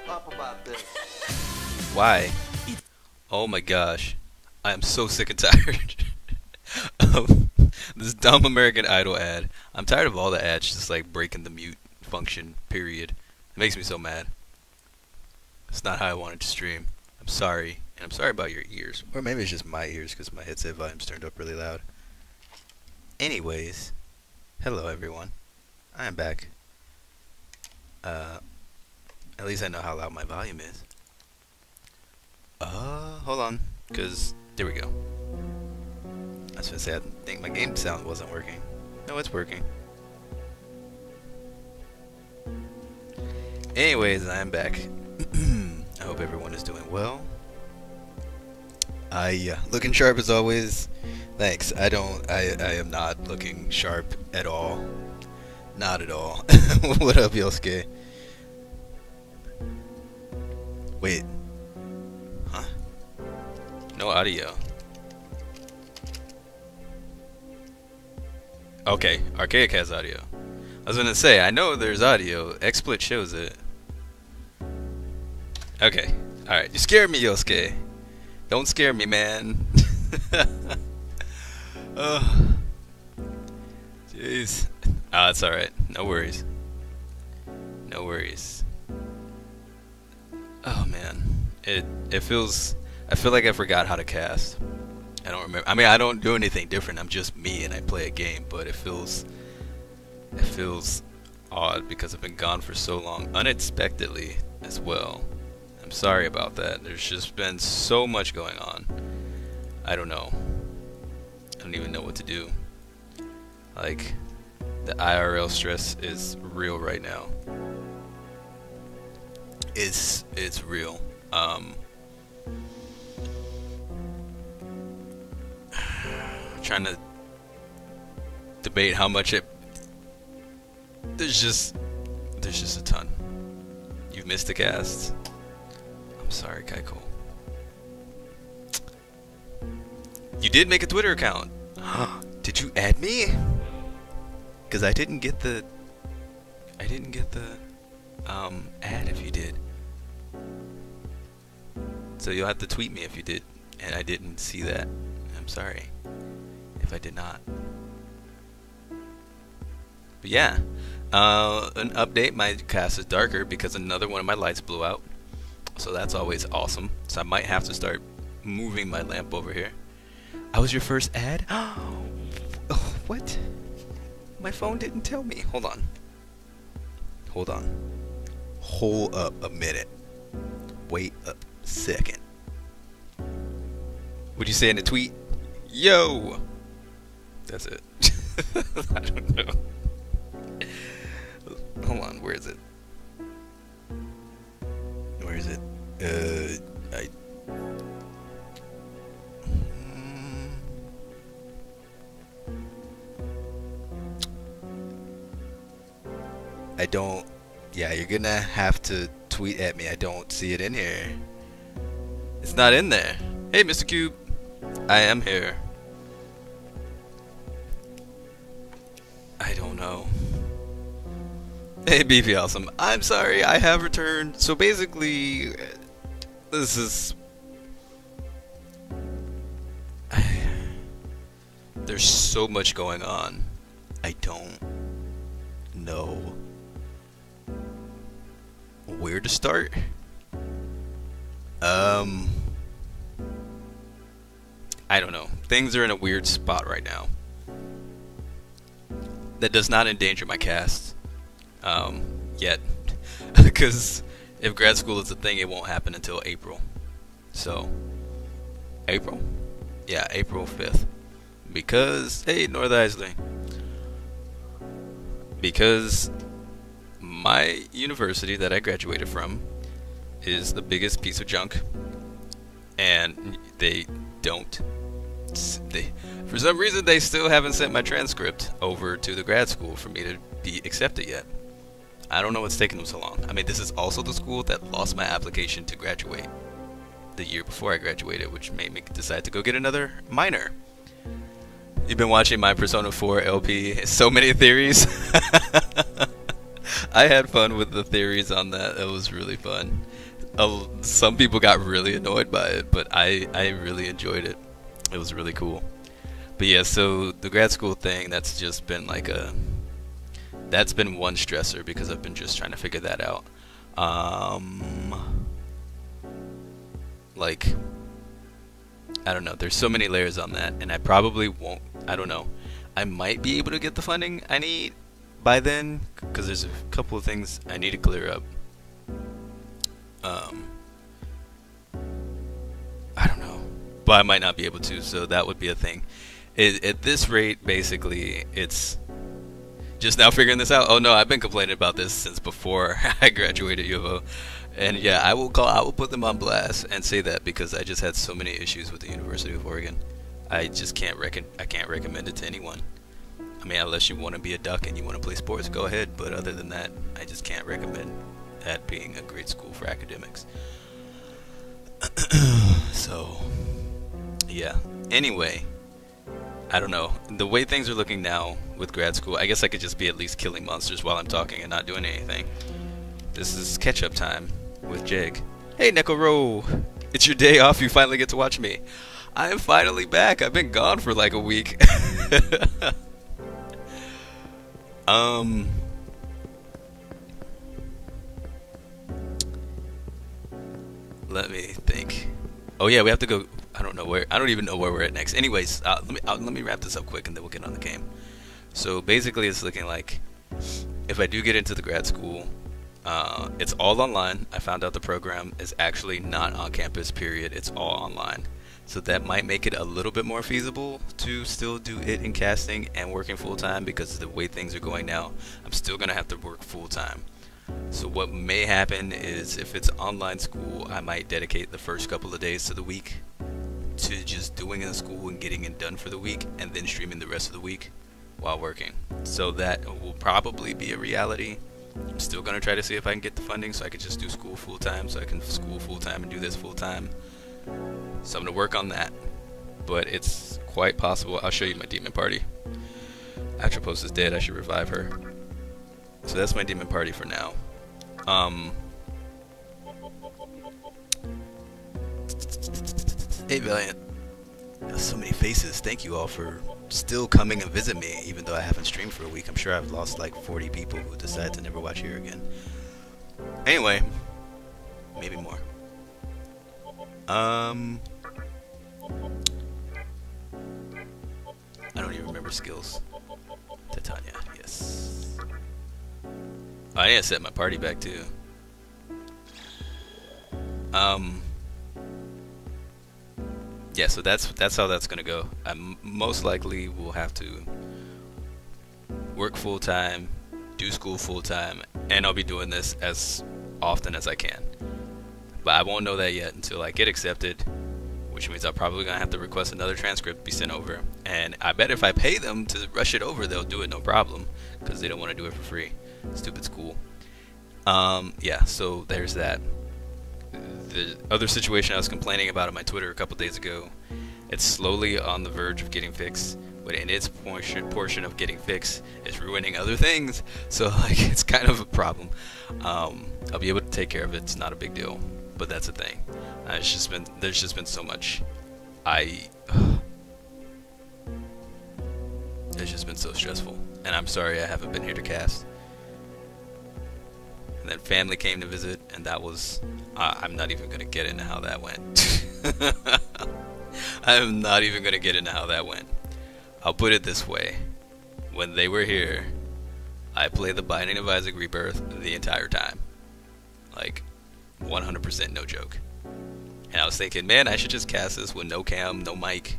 up about this. Why? Oh my gosh. I am so sick and tired of this dumb American Idol ad. I'm tired of all the ads just like breaking the mute function, period. It makes me so mad. It's not how I wanted to stream. I'm sorry. And I'm sorry about your ears. Or maybe it's just my ears because my headset volume's turned up really loud. Anyways, hello everyone. I am back. At least I know how loud my volume is. Hold on, because there we go. I was gonna say I think my game sound wasn't working. No, it's working. Anyways, I am back. I hope everyone is doing well. Looking sharp as always. Thanks. I am not looking sharp at all. Not at all. What up, Yosuga? Wait. Huh. No audio. Okay, Archaic has audio. I was gonna say, I know there's audio. XSplit shows it. Okay. Alright, you scared me, Yosuke. Don't scare me, man. Oh. Jeez. Ah, it's alright. No worries. No worries. Oh man. It feels, I feel like I forgot how to cast. I don't remember. I mean, I don't do anything different. I'm just me and I play a game, but it feels odd because I've been gone for so long, unexpectedly as well. I'm sorry about that. There's just been so much going on. I don't know. I don't even know what to do. Like, the IRL stress is real right now. It's real. Trying to debate how much it. There's just a ton. You've missed the cast. I'm sorry, Kaiko. You did make a Twitter account. Did you add me? Because I didn't get the ad if you did. So you'll have to tweet me if you did, and I didn't see that. I'm sorry if I did not. But yeah, an update. My cast is darker because another one of my lights blew out. So that's always awesome. So I might have to start moving my lamp over here. I was your first ad? Oh, what? My phone didn't tell me. Hold on. Hold on. Hold up a minute. Wait a second. What'd you say in the tweet? Yo! That's it. I don't know. Hold on, where is it? Where is it? I don't. Yeah, you're gonna have to tweet at me. I don't see it in here. It's not in there. Hey, Mr. Cube. I am here. I don't know. Hey, Beefy Awesome. I'm sorry, I have returned. So basically, this is. There's so much going on. I don't know where to start. I don't know. Things are in a weird spot right now. That does not endanger my cast. Yet. Because if grad school is a thing, it won't happen until April. So, April? Yeah, April 5th. Because, hey, North Isley. Because my university that I graduated from is the biggest piece of junk. And they don't. For some reason, they still haven't sent my transcript over to the grad school for me to be accepted yet. I don't know what's taking them so long. I mean, this is also the school that lost my application to graduate the year before I graduated, which made me decide to go get another minor. You've been watching my Persona 4 LP. So many theories. I had fun with the theories on that. It was really fun. some people got really annoyed by it, but I really enjoyed it. It was really cool. But yeah, so the grad school thing, that's just been like that's been one stressor because I've been just trying to figure that out. Like, I don't know, there's so many layers on that, and I probably won't, I don't know. I might be able to get the funding I need by then, because there's a couple of things I need to clear up. I don't know, but I might not be able to, so that would be a thing. At this rate, basically, it's just now figuring this out. Oh no, I've been complaining about this since before I graduated U of O. And yeah, I will put them on blast and say that, because I just had so many issues with the University of Oregon. I just can't recommend it to anyone. I mean, unless you want to be a duck and you want to play sports, go ahead. But other than that, I just can't recommend that being a great school for academics. So, yeah. Anyway, I don't know. The way things are looking now with grad school, I guess I could just be at least killing monsters while I'm talking and not doing anything. This is catch-up time with Jeg. Hey, Nekoro! It's your day off, you finally get to watch me. I am finally back. I've been gone for like a week. Let me think. Oh yeah, we have to go. I don't know where. I don't even know where we're at next. Anyways, let me wrap this up quick and then we'll get on the game. So basically, it's looking like if I do get into the grad school, it's all online. I found out the program is actually not on campus. Period. It's all online. So that might make it a little bit more feasible to still do it in casting and working full time, because the way things are going now, I'm still gonna have to work full time. So what may happen is, if it's online school, I might dedicate the first couple of days to the week to just doing in school and getting it done for the week, and then streaming the rest of the week while working. So that will probably be a reality. I'm still gonna try to see if I can get the funding so I can just do school full time, so I can school full time and do this full time. So I'm gonna work on that, but it's quite possible. I'll show you my demon party. Atropos is dead. I should revive her. So that's my demon party for now. Hey Valiant, so many faces. Thank you all for still coming and visit me, even though I haven't streamed for a week. I'm sure I've lost like 40 people who decide to never watch here again. Anyway, maybe more. I don't even remember skills. Titania, yes. Oh, I need to set my party back too. Yeah, so that's how that's gonna go. I most likely will have to work full time, do school full time, and I'll be doing this as often as I can. But I won't know that yet until I get accepted, which means I'm probably gonna have to request another transcript be sent over. And I bet if I pay them to rush it over, they'll do it no problem, because they don't want to do it for free. Stupid school. Yeah, so there's that. The other situation I was complaining about on my Twitter a couple days ago, it's slowly on the verge of getting fixed, but in its portion of getting fixed, it's ruining other things. So like, it's kind of a problem. I'll be able to take care of it. It's not a big deal, but that's the thing. There's just been so much. It's just been so stressful, and I'm sorry I haven't been here to cast. And then family came to visit, and that was, I'm not even going to get into how that went. I'm not even going to get into how that went. I'll put it this way. When they were here, I played the Binding of Isaac Rebirth the entire time. Like, 100% no joke. And I was thinking, man, I should just cast this with no cam, no mic.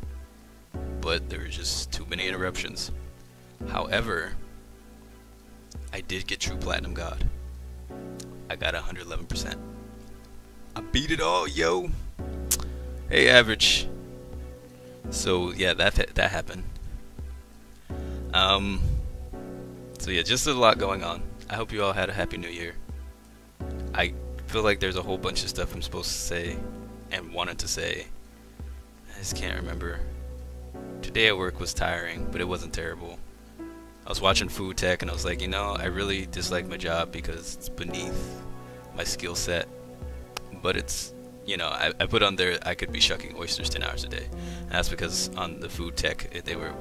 But there were just too many interruptions. However, I did get True Platinum God. I got 111%. I beat it all, yo. Hey, average. So yeah, that happened. So yeah, just a lot going on. I hope you all had a happy new year. I feel like there's a whole bunch of stuff I'm supposed to say and wanted to say. I just can't remember. Today at work was tiring, but it wasn't terrible. I was watching food tech and I was like, you know, I really dislike my job because it's beneath my skill set. but it's, you know, I put on there I could be shucking oysters 10 hours a day. And that's because on the food tech they were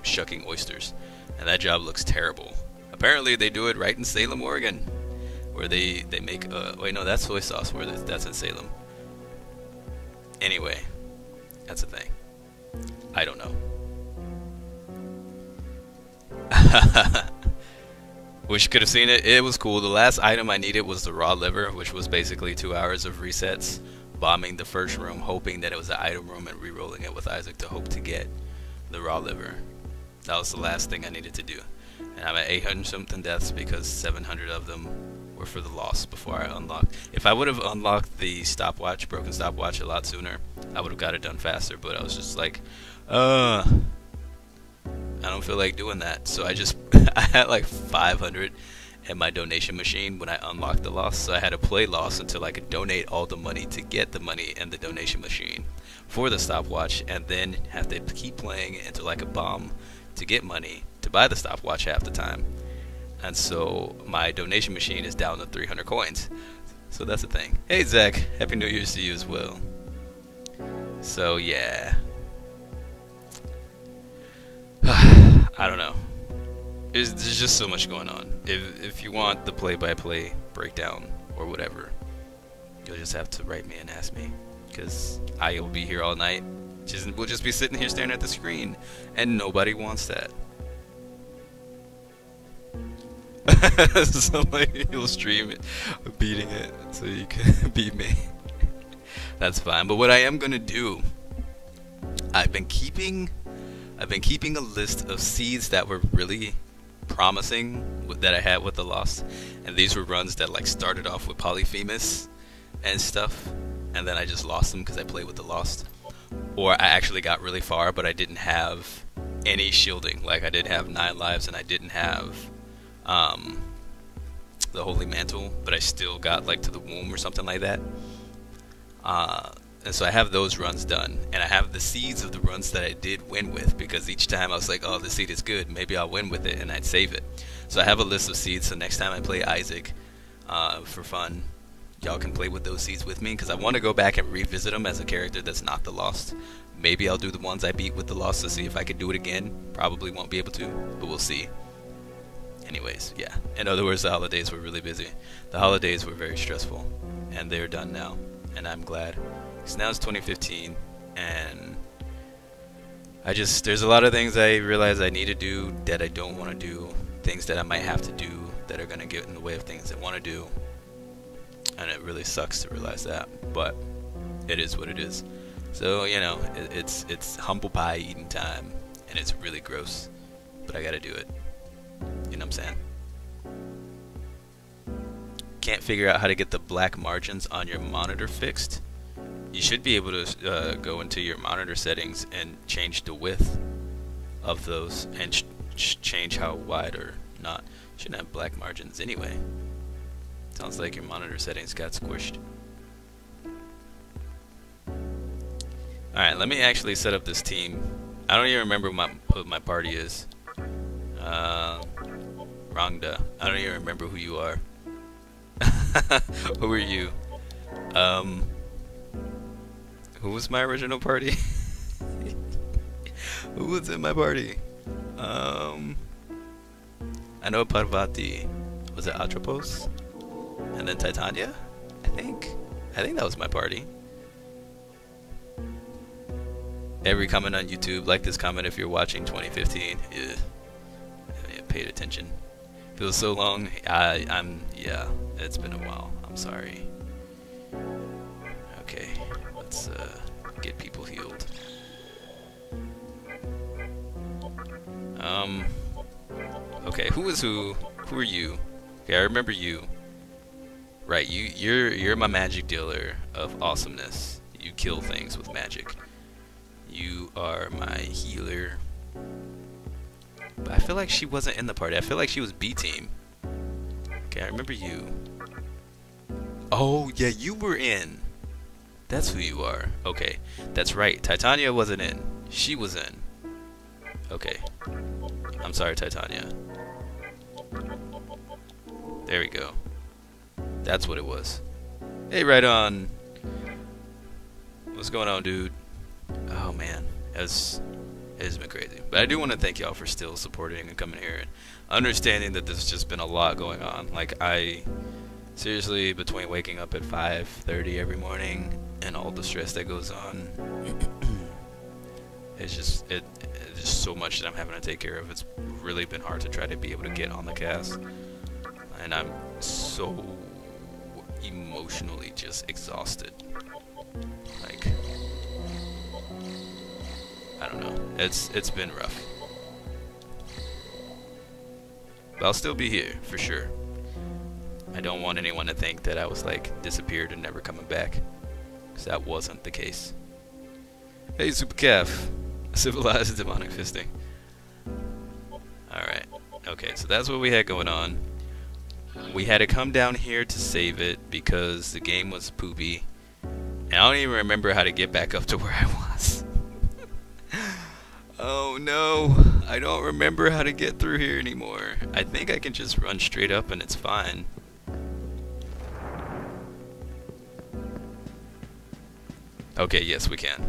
shucking oysters, and that job looks terrible. Apparently they do it right in Salem, Oregon, where they make wait, no, that's soy sauce, where that's in Salem. Anyway, that's a thing. I don't know. Wish you could have seen it. It was cool. The last item I needed was the raw liver, which was basically 2 hours of resets, bombing the first room, hoping that it was the item room, and re-rolling it with Isaac to hope to get the raw liver. That was the last thing I needed to do. And I'm at 800 something deaths because 700 of them were for the loss before I unlocked. If I would have unlocked the stopwatch, broken stopwatch, a lot sooner, I would have got it done faster. But I was just like, I don't feel like doing that. So I just, I had like 500 in my donation machine when I unlocked the loss. So I had to play loss until I could donate all the money to get the money in the donation machine for the stopwatch, and then have to keep playing until I could bomb to get money to buy the stopwatch half the time. And so my donation machine is down to 300 coins. So that's the thing. Hey Zach, Happy New Year's to you as well. So yeah. I don't know. There's just so much going on. If you want the play-by-play breakdown or whatever, you'll just have to write me and ask me, because I will be here all night. We'll just be sitting here staring at the screen, and nobody wants that. Somebody will stream it, beating it, so you can beat me. That's fine. But what I am gonna do, I've been keeping a list of seeds that were really promising that I had with the Lost, and these were runs that like started off with Polyphemus and stuff, and then I just lost them because I played with the Lost, or I actually got really far but I didn't have any shielding. Like I didn't have 9 lives and I didn't have the Holy Mantle, but I still got like to the womb or something like that. And so I have those runs done, and I have the seeds of the runs that I did win with, because each time I was like, oh, this seed is good, maybe I'll win with it, and I'd save it. So I have a list of seeds, so next time I play Isaac for fun, y'all can play with those seeds with me, because I want to go back and revisit them as a character that's not the Lost. Maybe I'll do the ones I beat with the Lost to see if I can do it again. Probably won't be able to, but we'll see. Anyways, yeah. In other words, the holidays were really busy. The holidays were very stressful, and they're done now, and I'm glad. Because now it's 2015, and there's a lot of things I realize I need to do that I don't want to do, things that I might have to do that are going to get in the way of things I want to do, and it really sucks to realize that, but it is what it is. So, you know, it's humble pie eating time, and it's really gross, but I got to do it. You know what I'm saying? Can't figure out how to get the black margins on your monitor fixed. You should be able to go into your monitor settings and change the width of those, and change how wide or not. Shouldn't have black margins anyway. Sounds like your monitor settings got squished. Alright, let me actually set up this team. I don't even remember what my party is. Rangda. I don't even remember who you are. Who are you? Who was my original party? Who was in my party? I know Parvati. Was it Atropos? And then Titania? I think that was my party. Every comment on YouTube, like this comment if you're watching 2015. Yeah, paid attention. Feels so long. Yeah, it's been a while. I'm sorry. Okay, let's get people healed. Okay, who is who? Who are you? Okay, I remember you. Right, you're my magic dealer of awesomeness. You kill things with magic. You are my healer. But I feel like she wasn't in the party. I feel like she was B team. Okay, I remember you. Oh, yeah, you were in. That's who you are. Okay, that's right. Titania wasn't in. She was in. Okay. I'm sorry, Titania. There we go. That's what it was. Hey, right on. What's going on, dude? Oh man, it's been crazy. But I do want to thank y'all for still supporting and coming here and understanding that there's just been a lot going on. Like, I seriously, between waking up at 5:30 every morning and all the stress that goes on, it's just so much that I'm having to take care of. It's really been hard to try to be able to get on the cast, and I'm so emotionally just exhausted. Like, I don't know. It's been rough, but I'll still be here for sure. I don't want anyone to think that I was like disappeared and never coming back, because that wasn't the case. Hey, Super Calf. Civilized demonic fisting. Alright. Okay, so that's what we had going on. We had to come down here to save it because the game was poopy. And I don't even remember how to get back up to where I was. Oh no, I don't remember how to get through here anymore. I think I can just run straight up and it's fine. Okay, yes we can.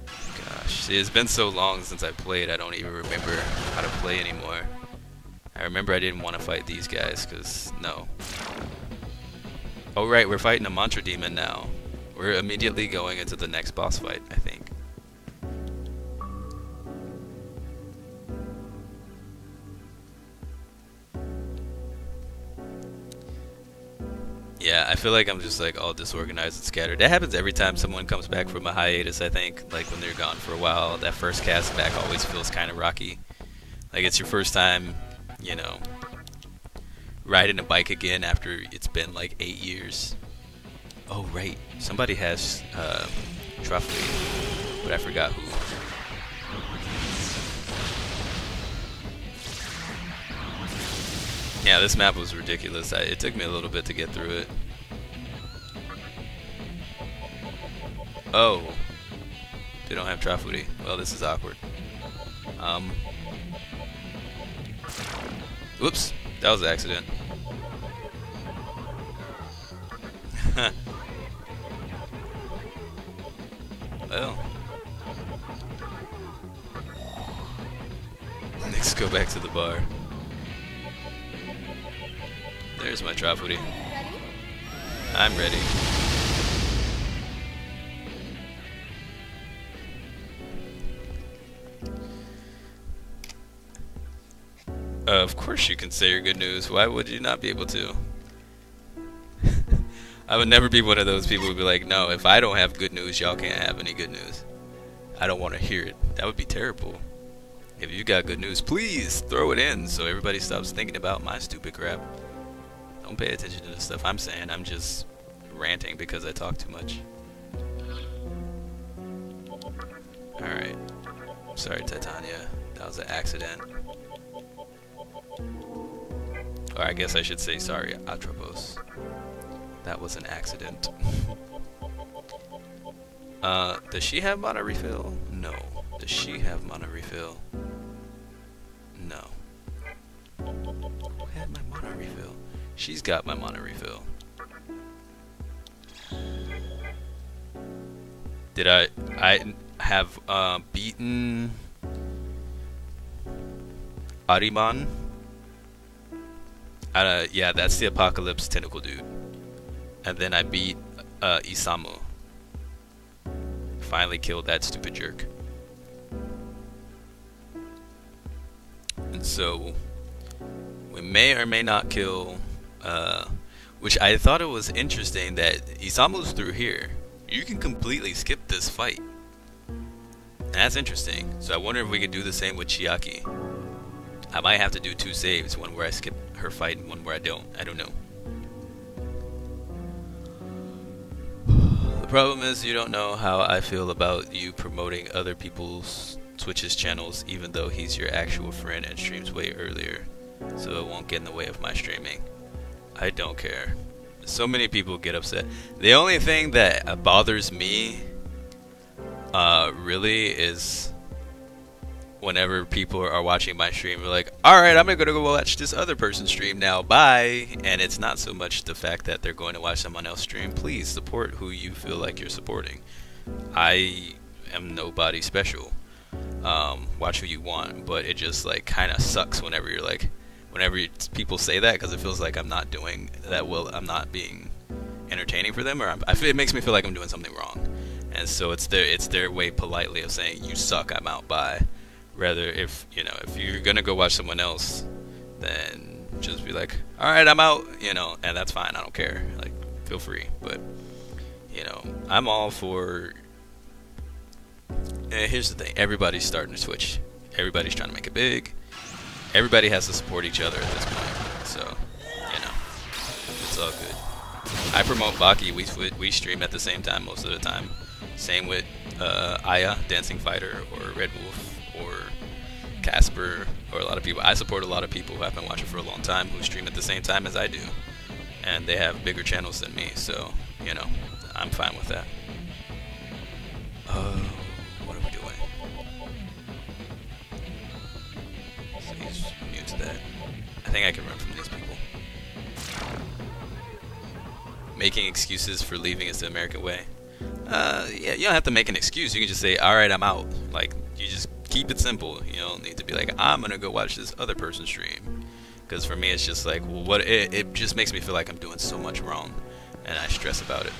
Gosh, it's been so long since I played, I don't even remember how to play anymore. I remember I didn't want to fight these guys, because, no. Oh right, we're fighting a Mantra Demon now. We're immediately going into the next boss fight, I think. Yeah, I feel like I'm just like all disorganized and scattered. That happens every time someone comes back from a hiatus, I think. Like when they're gone for a while, that first cast back always feels kind of rocky. Like it's your first time, you know, riding a bike again after it's been like 8 years. Oh right, somebody has Truffly, but I forgot who. Yeah, this map was ridiculous. It took me a little bit to get through it. Oh, they don't have Truffly. Well, this is awkward. Whoops, that was an accident. Well, let's go back to the bar. There's my Truffly. I'm ready. Of course you can say your good news. Why would you not be able to? I would never be one of those people who'd be like, no, if I don't have good news, y'all can't have any good news. I don't want to hear it. That would be terrible. If you got good news, please throw it in so everybody stops thinking about my stupid crap. Don't pay attention to the stuff I'm saying. I'm just ranting because I talk too much. Alright. Sorry, Titania. That was an accident. Or I guess I should say sorry, Atropos. That was an accident. Does she have mana refill? No. Does she have mana refill? No. Who had my mana refill? She's got my mana refill. Did I have beaten Ariman? Yeah, that's the Apocalypse Tentacle dude. And then I beat Isamu. Finally killed that stupid jerk. And so we may or may not kill, which I thought it was interesting that Isamu's through here. You can completely skip this fight. And that's interesting. So I wonder if we could do the same with Chiaki. I might have to do 2 saves, one where I skip her fight and one where I don't. I don't know. The problem is you don't know how I feel about you promoting other people's Twitch's channels, even though he's your actual friend and streams way earlier, so it won't get in the way of my streaming. I don't care. So many people get upset. The only thing that bothers me really is, whenever people are watching my stream, they're like, alright, I'm gonna go watch this other person's stream now, bye. And it's not so much the fact that they're going to watch someone else stream. Please support who you feel like you're supporting. I am nobody special. Watch who you want, but it just like kind of sucks whenever you're like, people say that, because it feels like I'm not doing that well, I'm not being entertaining for them, or it makes me feel like I'm doing something wrong. And so it's their way politely of saying, you suck, I'm out, bye. Rather, if you're gonna go watch someone else, then just be like, alright, I'm out, and that's fine, I don't care, like, feel free. But I'm all for, here's the thing, everybody's starting to Twitch, everybody's trying to make it big, everybody has to support each other at this point, so it's all good. I promote Baki, we stream at the same time most of the time. Same with Aya, Dancing Fighter, or Red Wolf, or Casper, or a lot of people. I support a lot of people who have been watching for a long time who stream at the same time as I do, and they have bigger channels than me, so I'm fine with that. What are we doing? So he's new to that. I think I can run from these people. Making excuses for leaving is the American way. Yeah, you don't have to make an excuse. You can just say, alright, I'm out. Like, you just keep it simple. You don't need to be like, I'm gonna go watch this other person's stream. Because for me, it's just like, well, it just makes me feel like I'm doing so much wrong. And I stress about it.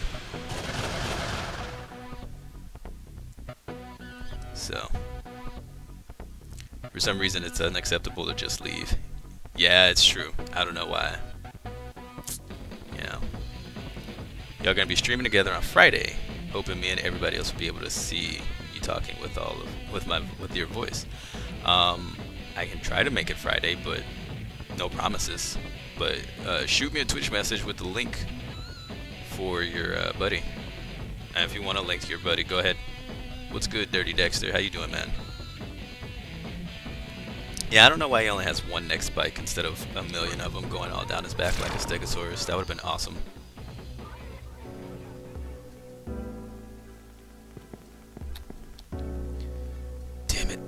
So, for some reason, it's unacceptable to just leave. Yeah, it's true. I don't know why. Y'all gonna be streaming together on Friday. Hoping me and everybody else will be able to see you talking with with your voice. I can try to make it Friday, but no promises. But shoot me a Twitch message with the link for your buddy. And if you want a link to your buddy, go ahead. What's good, Dirty Dexter? How you doing, man? Yeah, I don't know why he only has one neck spike instead of a million of them going all down his back like a Stegosaurus. That would have been awesome. Damn it.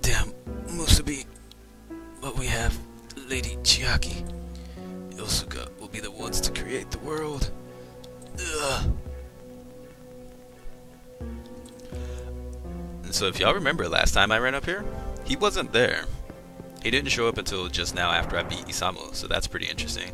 Damn, Musubi. What we have, Lady Chiaki. Yosuga will be the ones to create the world. Ugh. And so if y'all remember last time I ran up here, he wasn't there. He didn't show up until just now after I beat Isamu, so that's pretty interesting.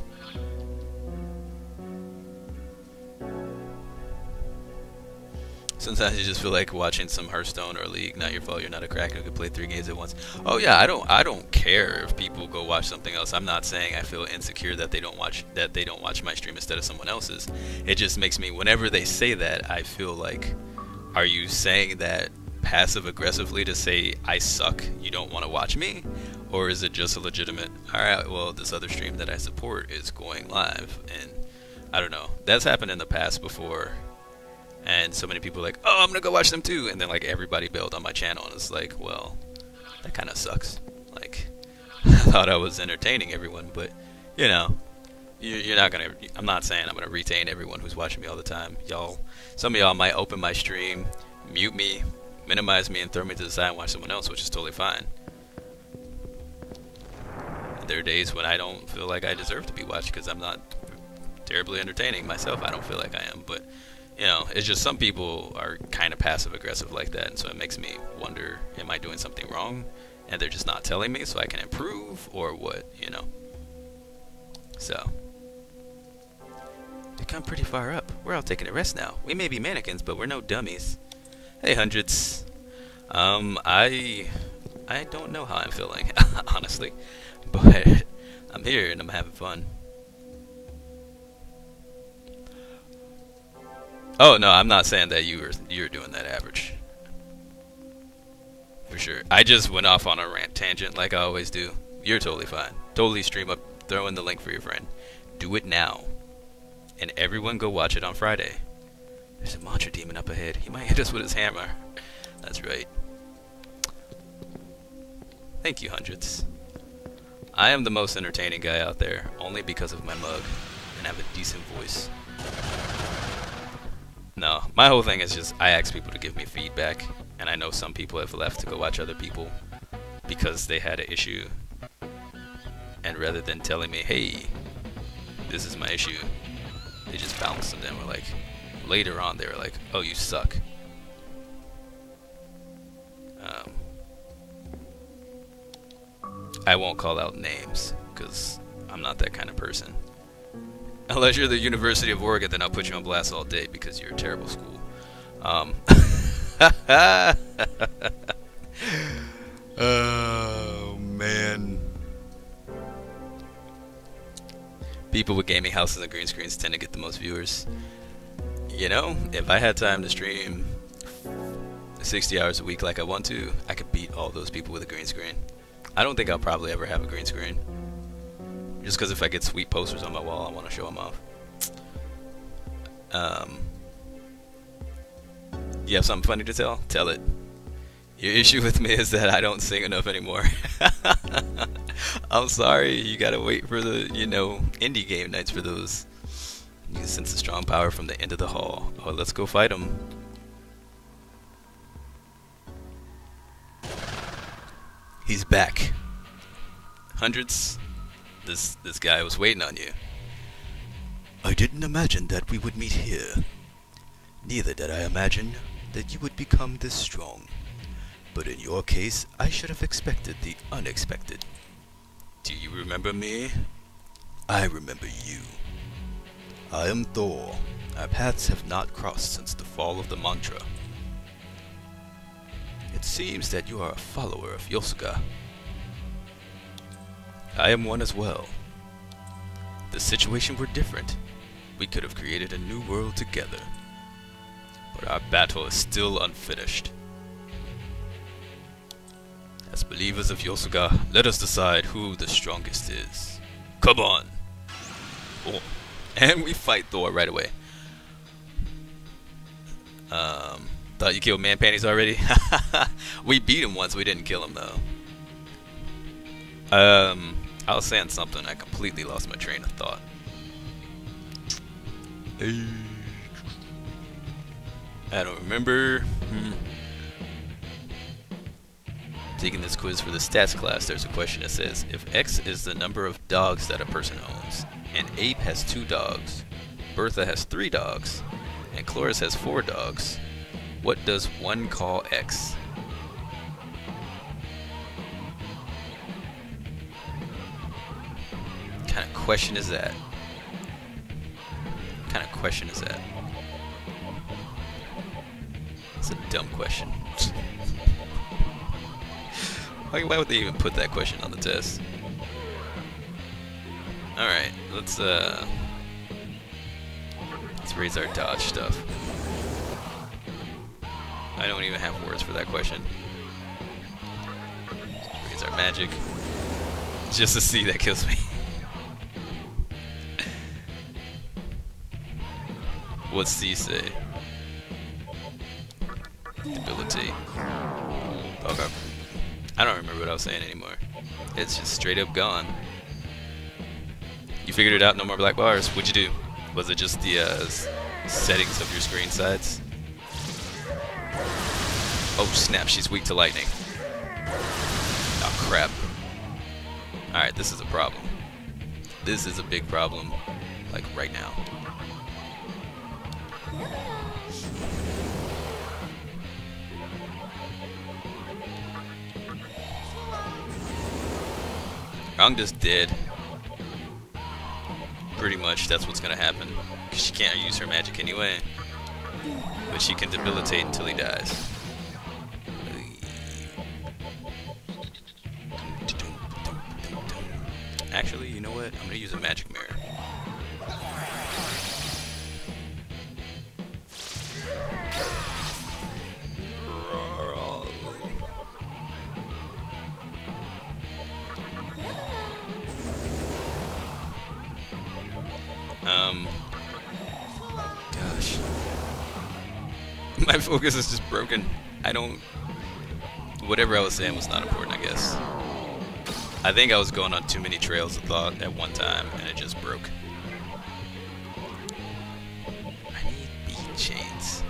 Sometimes you just feel like watching some Hearthstone or League. Not your fault, you're not a cracker who could play 3 games at once. Oh yeah, I don't care if people go watch something else. I'm not saying I feel insecure that they don't watch my stream instead of someone else's. It just makes me, whenever they say that, I feel like, are you saying that passive aggressively to say I suck, you don't want to watch me? Or is it just a legitimate, alright, well, this other stream that I support is going live? And I don't know, that's happened in the past before, and so many people are like, oh, I'm gonna go watch them too, and then like everybody bailed on my channel, and it's like, well, that kind of sucks. Like, I thought I was entertaining everyone, but you know, you're not gonna, I'm not saying I'm gonna retain everyone who's watching me all the time. Some of y'all might open my stream, mute me, minimize me, and throw me to the side and watch someone else, which is totally fine. There are days when I don't feel like I deserve to be watched because I'm not terribly entertaining myself. I don't feel like I am, but you know, it's just some people are kind of passive aggressive like that, and so it makes me wonder, am I doing something wrong and they're just not telling me so I can improve, or what, you know? So we come pretty far up. We're all taking a rest now. We may be mannequins, but we're no dummies. Hey, hundreds. I don't know how I'm feeling, honestly, but I'm here and I'm having fun. Oh no, I'm not saying that you're doing that average. For sure. I just went off on a rant tangent like I always do. You're totally fine. Totally stream up, throw in the link for your friend. Do it now. And everyone go watch it on Friday. There's a mantra demon up ahead. He might hit us with his hammer. That's right. Thank you, hundreds. I am the most entertaining guy out there, only because of my mug, and I have a decent voice. No, my whole thing is just, I ask people to give me feedback, and I know some people have left to go watch other people, because they had an issue, and rather than telling me, hey, this is my issue, they just bounced them. Then were like, later on they were like, oh, you suck. I won't call out names because I'm not that kind of person. Unless you're the University of Oregon, then I'll put you on blast all day because you're a terrible school. Oh man. People with gaming houses and green screens tend to get the most viewers. You know, if I had time to stream 60 hours a week like I want to, I could beat all those people with a green screen. I don't think I'll probably ever have a green screen. Just because if I get sweet posters on my wall, I want to show them off. You have something funny to tell? Tell it. Your issue with me is that I don't sing enough anymore. I'm sorry, you gotta wait for the, you know, indie game nights for those. You can sense the strong power from the end of the hall. Oh, let's go fight him. He's back. Hundreds. This guy was waiting on you. I didn't imagine that we would meet here. Neither did I imagine that you would become this strong. But in your case, I should have expected the unexpected. Do you remember me? I remember you. I am Thor. Our paths have not crossed since the fall of the mantra. It seems that you are a follower of Yosuga. I am one as well. If the situation were different, we could have created a new world together. But our battle is still unfinished. As believers of Yosuga, let us decide who the strongest is. Come on! Oh. And we fight Thor right away. Thought you killed Man Panties already? We beat him once, we didn't kill him though. I was saying something, I completely lost my train of thought. I don't remember. Taking this quiz for the stats class, there's a question that says, if X is the number of dogs that a person owns, and Ape has 2 dogs, Bertha has 3 dogs, and Cloris has 4 dogs, what does 1 call X? What kind of question is that? What kind of question is that? It's a dumb question. Why would they even put that question on the test? Alright, let's raise our dodge stuff. I don't even have words for that question. Raise our magic. Just a C that kills me. What's C say? Debilitate. Okay. I don't remember what I was saying anymore. It's just straight up gone. You figured it out, no more black bars. What'd you do? Was it just the settings of your screen size? Oh snap, she's weak to lightning. Oh crap. Alright, this is a problem. This is a big problem. Like right now. I'm just dead. Pretty much, that's what's gonna happen. Because she can't use her magic anyway. But she can debilitate until he dies. Actually, you know what? I'm gonna use a magic mirror. Gosh. My focus is just broken. I don't... Whatever I was saying was not important, I guess. I think I was going on too many trails of thought at one time, and it just broke. I need bead chains.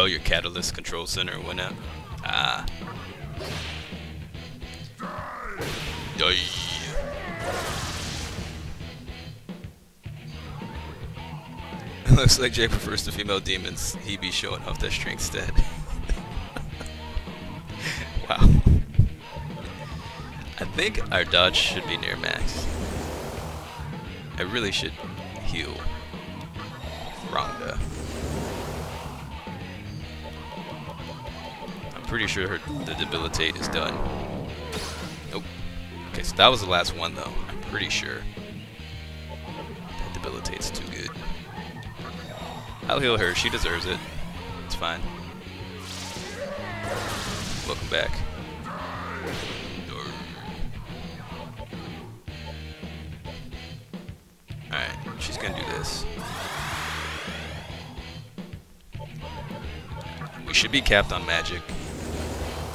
Oh, your catalyst control center went out. Ah. Die. Looks like Jay prefers the female demons. He be showing off that strength stat. Wow. I think our dodge should be near max. I really should heal Rhonda. I'm pretty sure the debilitate is done. Nope. Okay, so that was the last one though. I'm pretty sure. That debilitate's too good. I'll heal her. She deserves it. It's fine. Welcome back. Alright, she's gonna do this. We should be capped on magic.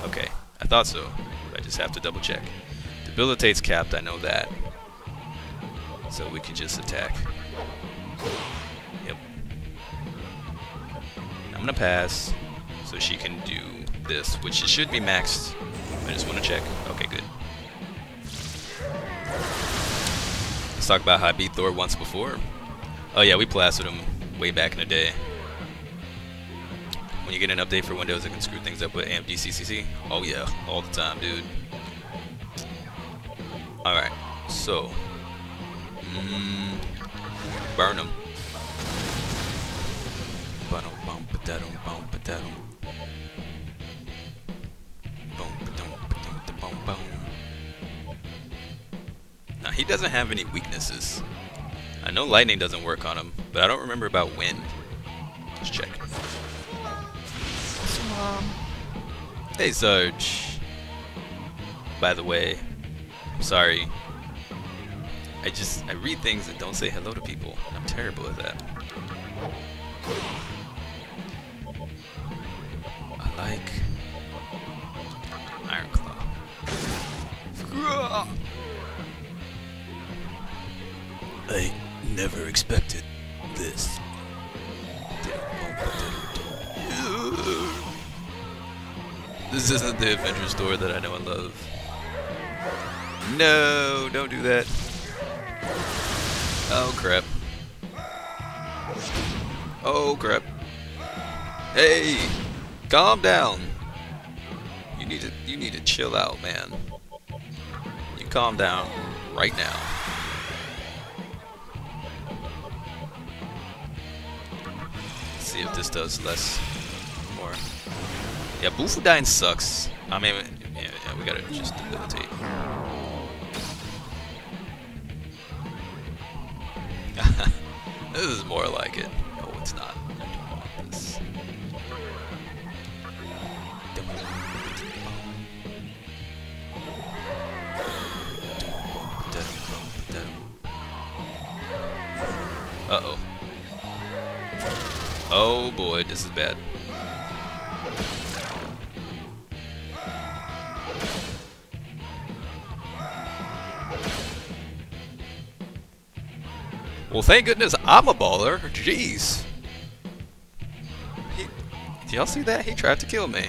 Okay, I thought so. I just have to double check. Debilitate's capped, I know that. So we can just attack. Yep. I'm gonna pass so she can do this, which it should be maxed. I just want to check. Okay, good. Let's talk about how I beat Thor once before. Oh yeah, we plastered him way back in the day. When you get an update for Windows, it can screw things up with AMD CCC. Oh yeah, all the time, dude. Alright, so burn him. Now he doesn't have any weaknesses. I know lightning doesn't work on him, but I don't remember about wind. Let's check. Hey Sarge. By the way, I'm sorry. I read things and don't say hello to people. I'm terrible at that. I like Iron Claw. I never expected this. This isn't the adventure store that I know and love. No, don't do that. Oh crap. Oh crap. Hey, calm down. You need to chill out, man. You calm down right now. Let's see if this does less more. Yeah, Bufudine sucks. I mean, yeah, we gotta just debilitate. This is more like it. No, it's not. I don't want this. Uh-oh. Oh boy, this is bad. Well, thank goodness I'm a baller. Jeez. Did y'all see that? He tried to kill me.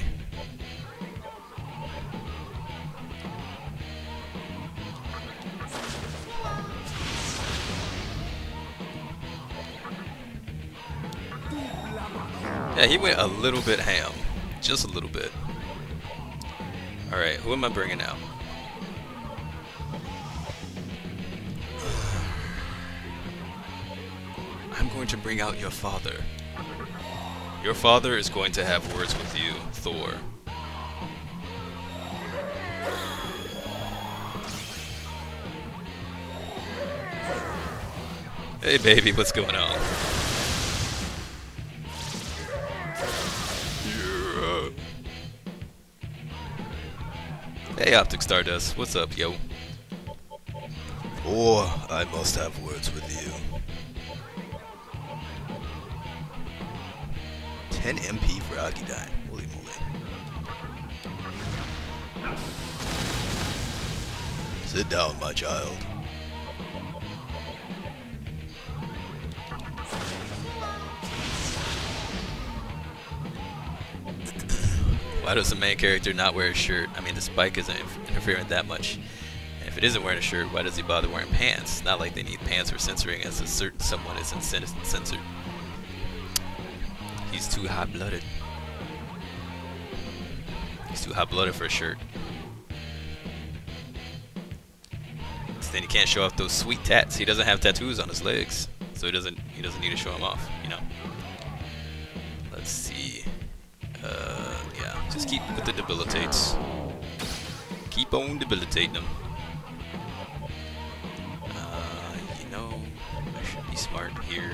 Yeah, he went a little bit ham. Just a little bit. Alright, who am I bringing out? I'm going to bring out your father. Your father is going to have words with you, Thor. Hey baby, what's going on? Hey Optic Stardust, what's up, yo? Or I must have words with you. 10 MP for Agidine. Holy moly. Sit down, my child. Why does the main character not wear a shirt? I mean, the spike isn't interfering that much. And if it isn't wearing a shirt, why does he bother wearing pants? It's not like they need pants for censoring, as a certain someone isn't censored. He's too hot-blooded. He's too hot-blooded for a shirt. So then he can't show off those sweet tats. He doesn't have tattoos on his legs, so he doesn't need to show them off, you know. Let's see. Yeah, just keep with the debilitates. Keep on debilitating them. You know, I should be smart here.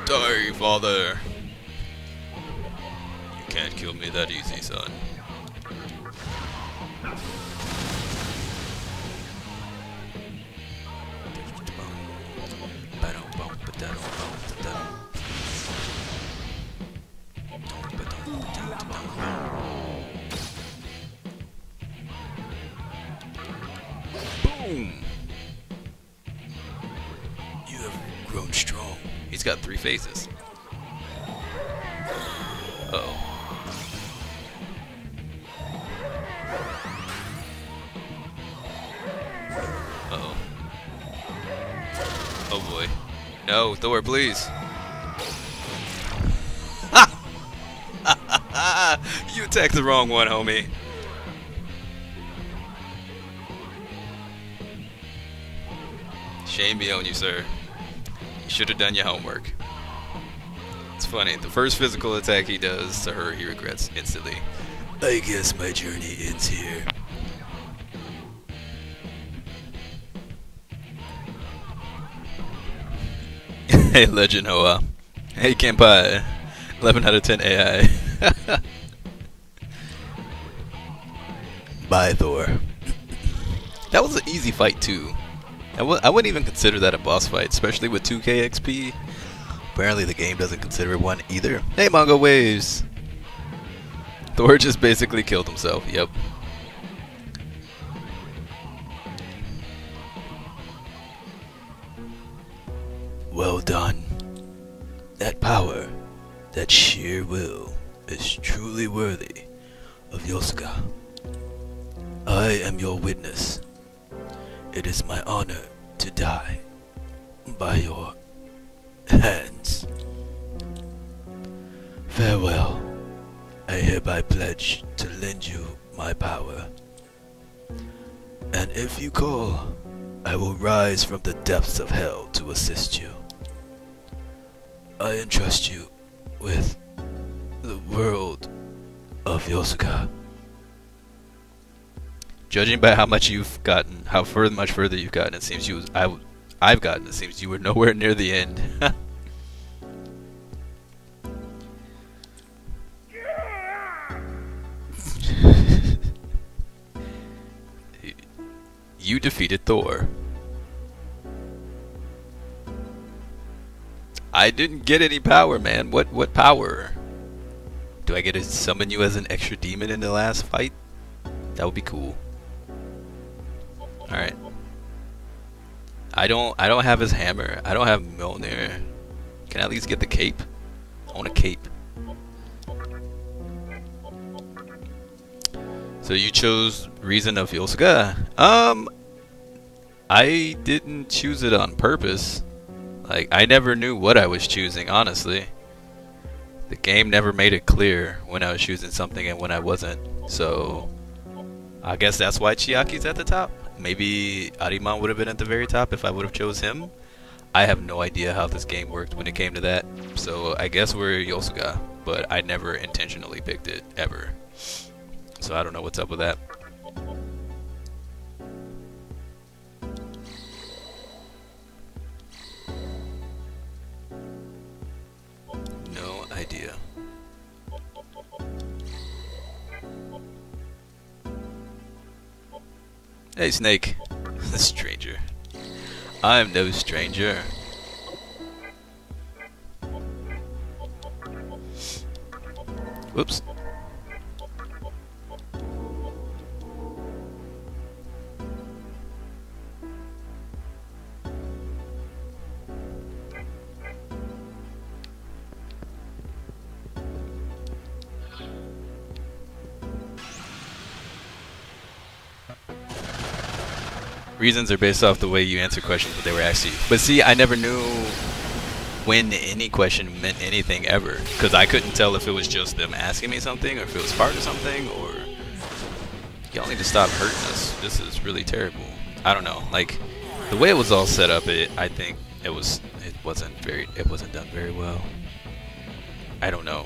Die, father! You can't kill me that easy, son. Boom! You have grown strong. He's got 3 phases. Uh-oh. Uh-oh. Oh boy. No, Thor, please. You attacked the wrong one, homie. Shame be on you, sir. You should have done your homework. It's funny, the first physical attack he does to her, he regrets instantly. I guess my journey ends here. Hey, Legend Hoa. Hey, Kenpai. 11 out of 10 AI. Bye, Thor. That was an easy fight, too. I wouldn't even consider that a boss fight, especially with 2k XP. Apparently the game doesn't consider it one either. Hey, Mongo Waves! Thor just basically killed himself, yep. Well done. That power, that sheer will, is truly worthy of Yosuga. I am your witness. It is my honor to die by your hands. Farewell. I hereby pledge to lend you my power. And if you call, I will rise from the depths of hell to assist you. I entrust you with the world of Yosuga. Judging by how much you've gotten, much further you've gotten, it seems I've gotten. It seems you were nowhere near the end. You defeated Thor. I didn't get any power, man. What power? Do I get to summon you as an extra demon in the last fight? That would be cool. Alright. I don't have his hammer. I don't have Mjolnir. Can I at least get the cape? I want a cape. So you chose Reason of Yosuga? I didn't choose it on purpose. Like, I never knew what I was choosing, honestly. The game never made it clear when I was choosing something and when I wasn't. So I guess that's why Chiaki's at the top. Maybe Ariman would have been at the very top if I would have chose him. I have no idea how this game worked when it came to that. So I guess we're Yosuga, but I never intentionally picked it, ever. So I don't know what's up with that. No idea. Hey, Snake. Stranger. I'm no stranger. Whoops. Reasons are based off the way you answer questions that they were asked you. But see, I never knew when any question meant anything ever, because I couldn't tell if it was just them asking me something or if it was part of something, or y'all need to stop hurting us. This is really terrible. I don't know. Like the way it was all set up, I think it wasn't done very well. I don't know.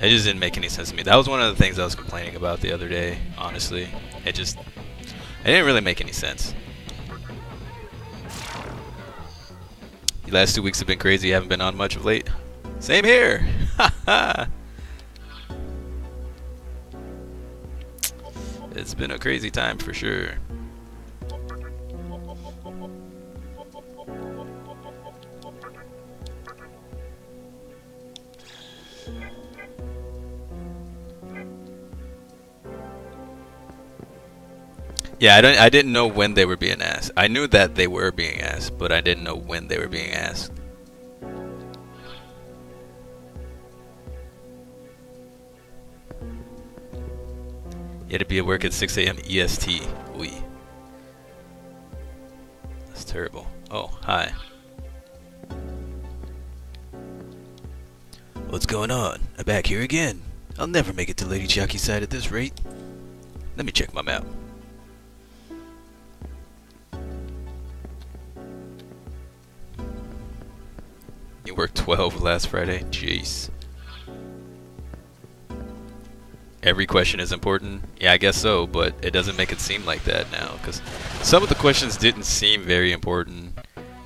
It just didn't make any sense to me. That was one of the things I was complaining about the other day, honestly. It didn't really make any sense. The last 2 weeks have been crazy. Haven't been on much of late. Same here. It's been a crazy time for sure. Yeah, I didn't know when they were being asked. I knew that they were being asked, but I didn't know when they were being asked. You had to be at work at 6 a.m. EST. Oi. That's terrible. Oh, hi. What's going on? I'm back here again. I'll never make it to Lady Jockey's side at this rate. Let me check my map. You worked 12 last Friday? Jeez. Every question is important? Yeah, I guess so, but it doesn't make it seem like that now, because some of the questions didn't seem very important,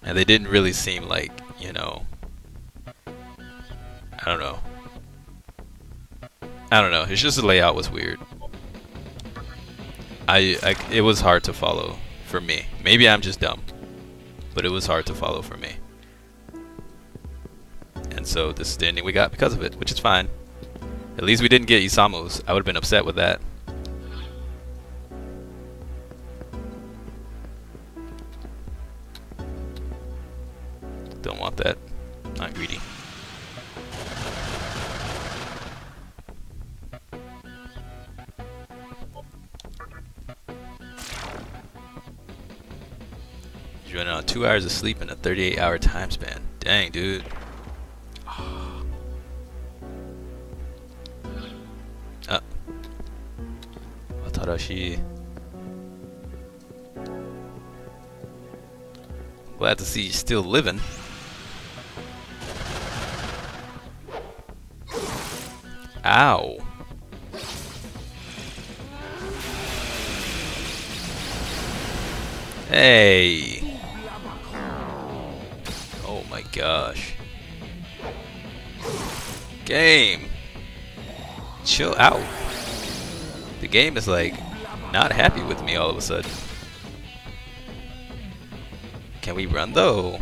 and they didn't really seem like, you know, I don't know. It's just the layout was weird. It was hard to follow for me. Maybe I'm just dumb, but it was hard to follow for me. And so this is the ending we got because of it, which is fine. At least we didn't get Isamu's. I would have been upset with that. Don't want that. Not greedy. You're running on 2 hours of sleep in a 38-hour time span. Dang, dude. Glad to see you still living. Ow. Hey. Oh my gosh. Game. Chill out. The game is like not happy with me all of a sudden. Can we run though?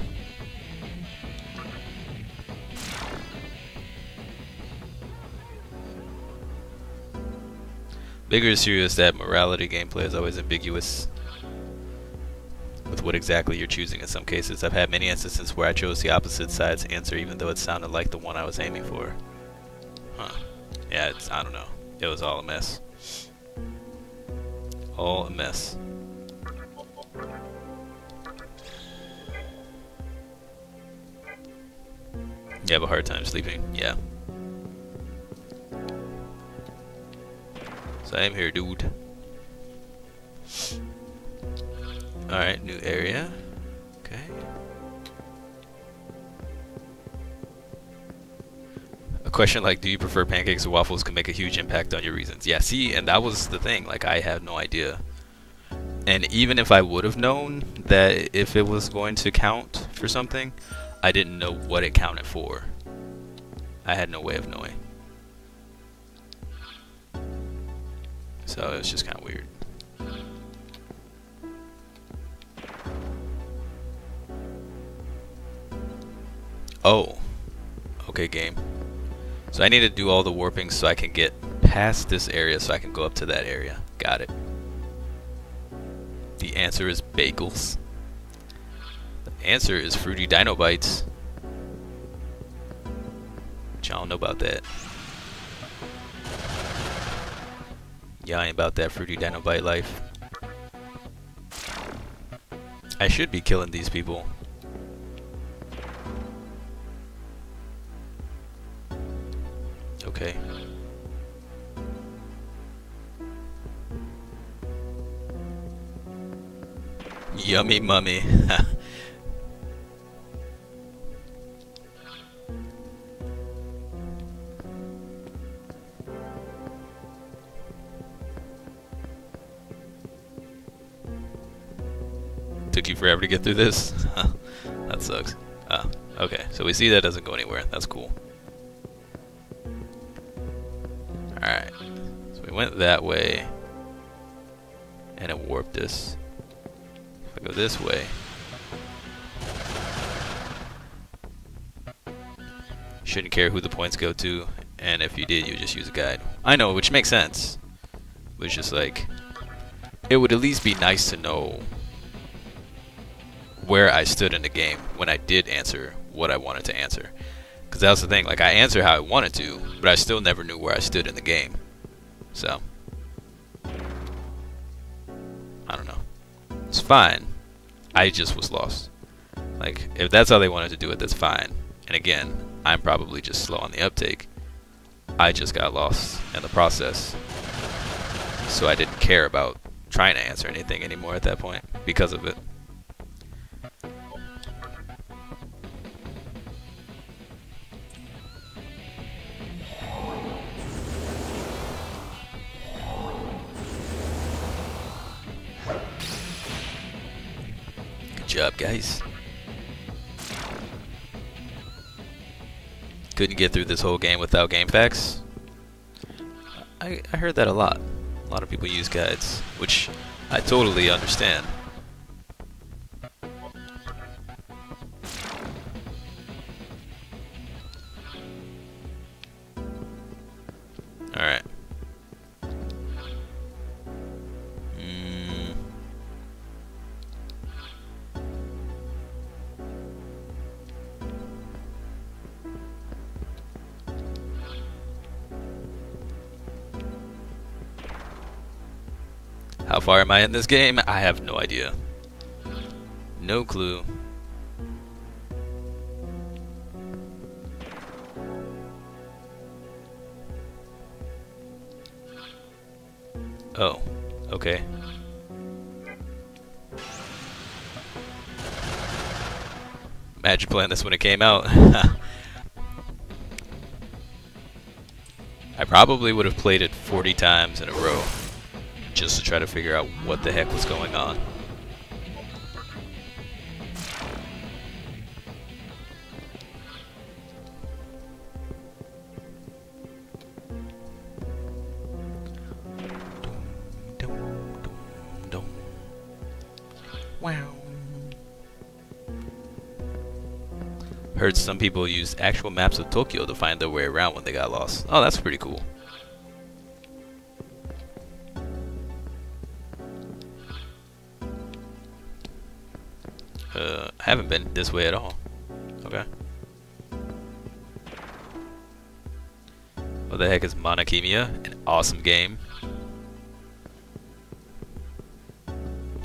Bigger is serious that morality gameplay is always ambiguous with what exactly you're choosing in some cases. I've had many instances where I chose the opposite side's answer even though it sounded like the one I was aiming for. Huh. Yeah, I don't know. It was all a mess. All a mess. You have a hard time sleeping? Yeah. Same here, dude. Alright, new area. Okay. A question like, do you prefer pancakes or waffles, can make a huge impact on your reasons. Yeah, see, and that was the thing. Like, I had no idea. And even if I would have known that if it was going to count for something, I didn't know what it counted for. I had no way of knowing. So it was just kind of weird. Oh. Okay, game. So I need to do all the warping so I can get past this area so I can go up to that area. Got it. The answer is bagels. The answer is fruity dino bites. But y'all don't know about that. Y'all ain't about that fruity dino bite life. I should be killing these people. Okay. Yummy mummy. Took you forever to get through this? That sucks. Ah, okay. So we see that doesn't go anywhere. That's cool. Alright. So we went that way. And it warped us. If I go this way. Shouldn't care who the points go to. And if you did, you would just use a guide. I know, which makes sense. But it's just like, it would at least be nice to know where I stood in the game when I did answer what I wanted to answer. Because that was the thing, like I answered how I wanted to, but I still never knew where I stood in the game. So, I don't know. It's fine. I just was lost. Like, if that's how they wanted to do it, that's fine. And again, I'm probably just slow on the uptake. I just got lost in the process. So I didn't care about trying to answer anything anymore at that point because of it. Good job, guys. Couldn't get through this whole game without game facts. I heard that a lot. A lot of people use guides, which I totally understand. Alright. How far am I in this game? I have no idea. No clue. Oh, okay. Imagine playing this when it came out. I probably would have played it 40 times in a row just to try to figure out what the heck was going on. Wow. Heard some people use actual maps of Tokyo to find their way around when they got lost. Oh, that's pretty cool. I haven't been this way at all. Okay. What the heck is Monokemia? An awesome game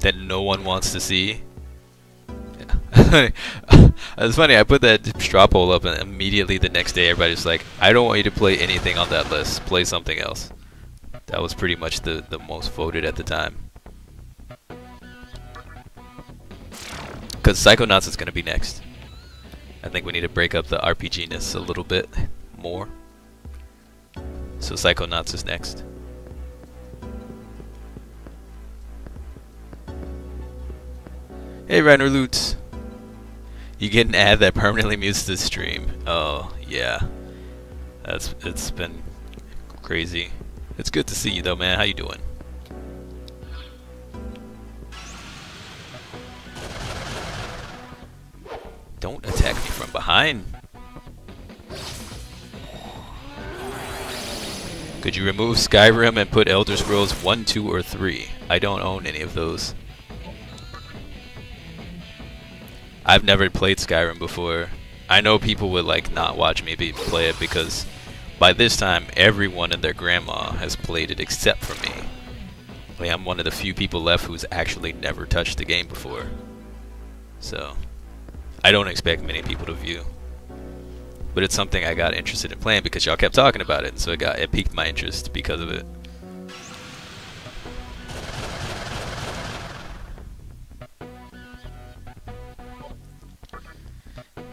that no one wants to see. Yeah. It's funny, I put that straw poll up and immediately the next day everybody's like, I don't want you to play anything on that list. Play something else. That was pretty much the most voted at the time. Because Psychonauts is going to be next. I think we need to break up the RPG-ness a little bit more. So Psychonauts is next. Hey Reiner Loots. You get an ad that permanently mutes the stream. Oh, yeah. It's been crazy. It's good to see you though, man. How you doing? Don't attack me from behind. Could you remove Skyrim and put Elder Scrolls 1, 2, or 3? I don't own any of those. I've never played Skyrim before. I know people would like not watch me play it because by this time everyone and their grandma has played it except for me. Like, I'm one of the few people left who's actually never touched the game before. So I don't expect many people to view. But it's something I got interested in playing because y'all kept talking about it, so it piqued my interest because of it.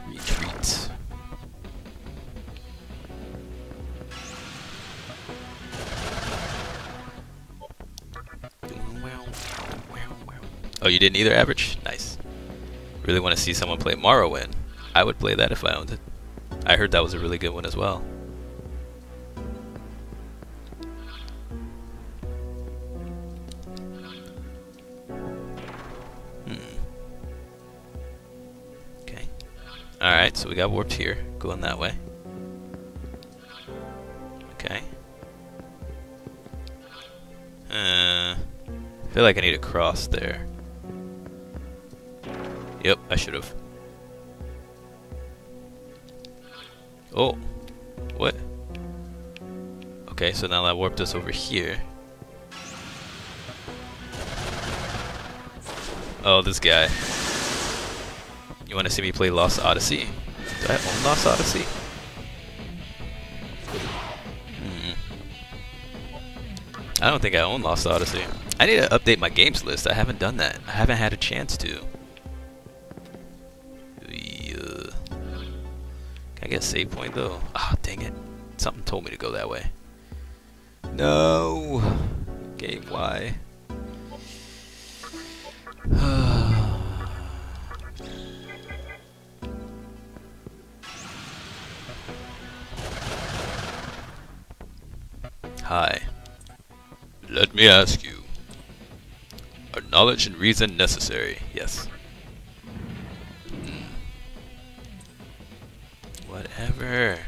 Retreat. Oh, you didn't either, Average? Nice. Really want to see someone play Morrowind. I would play that if I owned it. I heard that was a really good one as well. Okay. Alright, so we got warped here. Going that way. Okay. I feel like I need to cross there. Yep, I should have. Oh, what? Okay, so now that warped us over here. Oh, this guy. You want to see me play Lost Odyssey? Do I own Lost Odyssey? I don't think I own Lost Odyssey. I need to update my games list. I haven't done that. I haven't had a chance to. Can I get a save point though? Ah, oh, dang it. Something told me to go that way. No! Game, why? Hi. Let me ask you. Are knowledge and reason necessary? Yes. Whatever.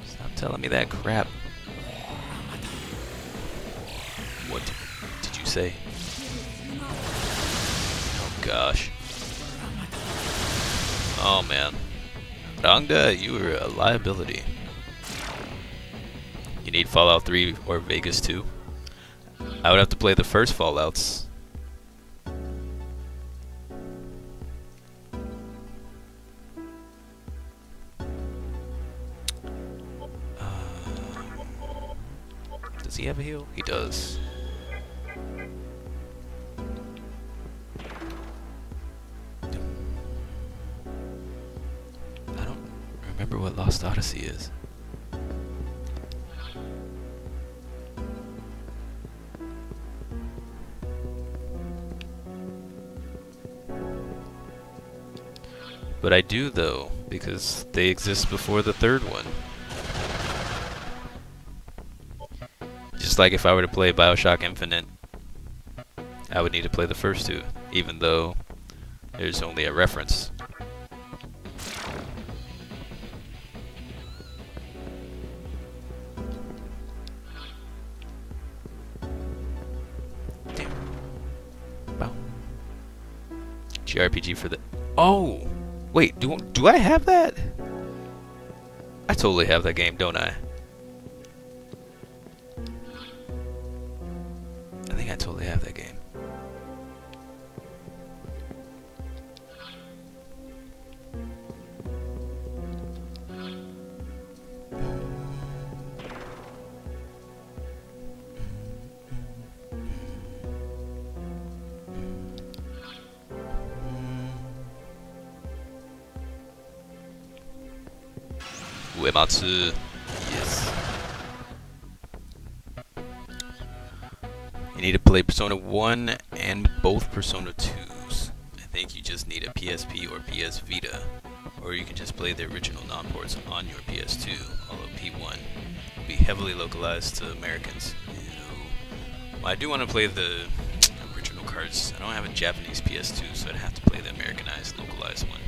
Stop telling me that crap. What did you say? Oh gosh. Oh man. Rangda, you are a liability. You need Fallout 3 or Vegas 2? I would have to play the first Fallouts. Does he have a heal? He does. I don't remember what Lost Odyssey is. But I do though, because they exist before the third one. Just like if I were to play BioShock Infinite, I would need to play the first two, even though there's only a reference. JRPG for the... Oh! Wait, do I have that? I totally have that game, don't I? I think I totally have that game. Uematsu. Yes. You need to play Persona 1 and both Persona 2s. I think you just need a PSP or PS Vita. Or you can just play the original non-ports on your PS2, although P1 will be heavily localized to Americans. Well, I do want to play the original cards. I don't have a Japanese PS2, so I'd have to play the Americanized, localized one.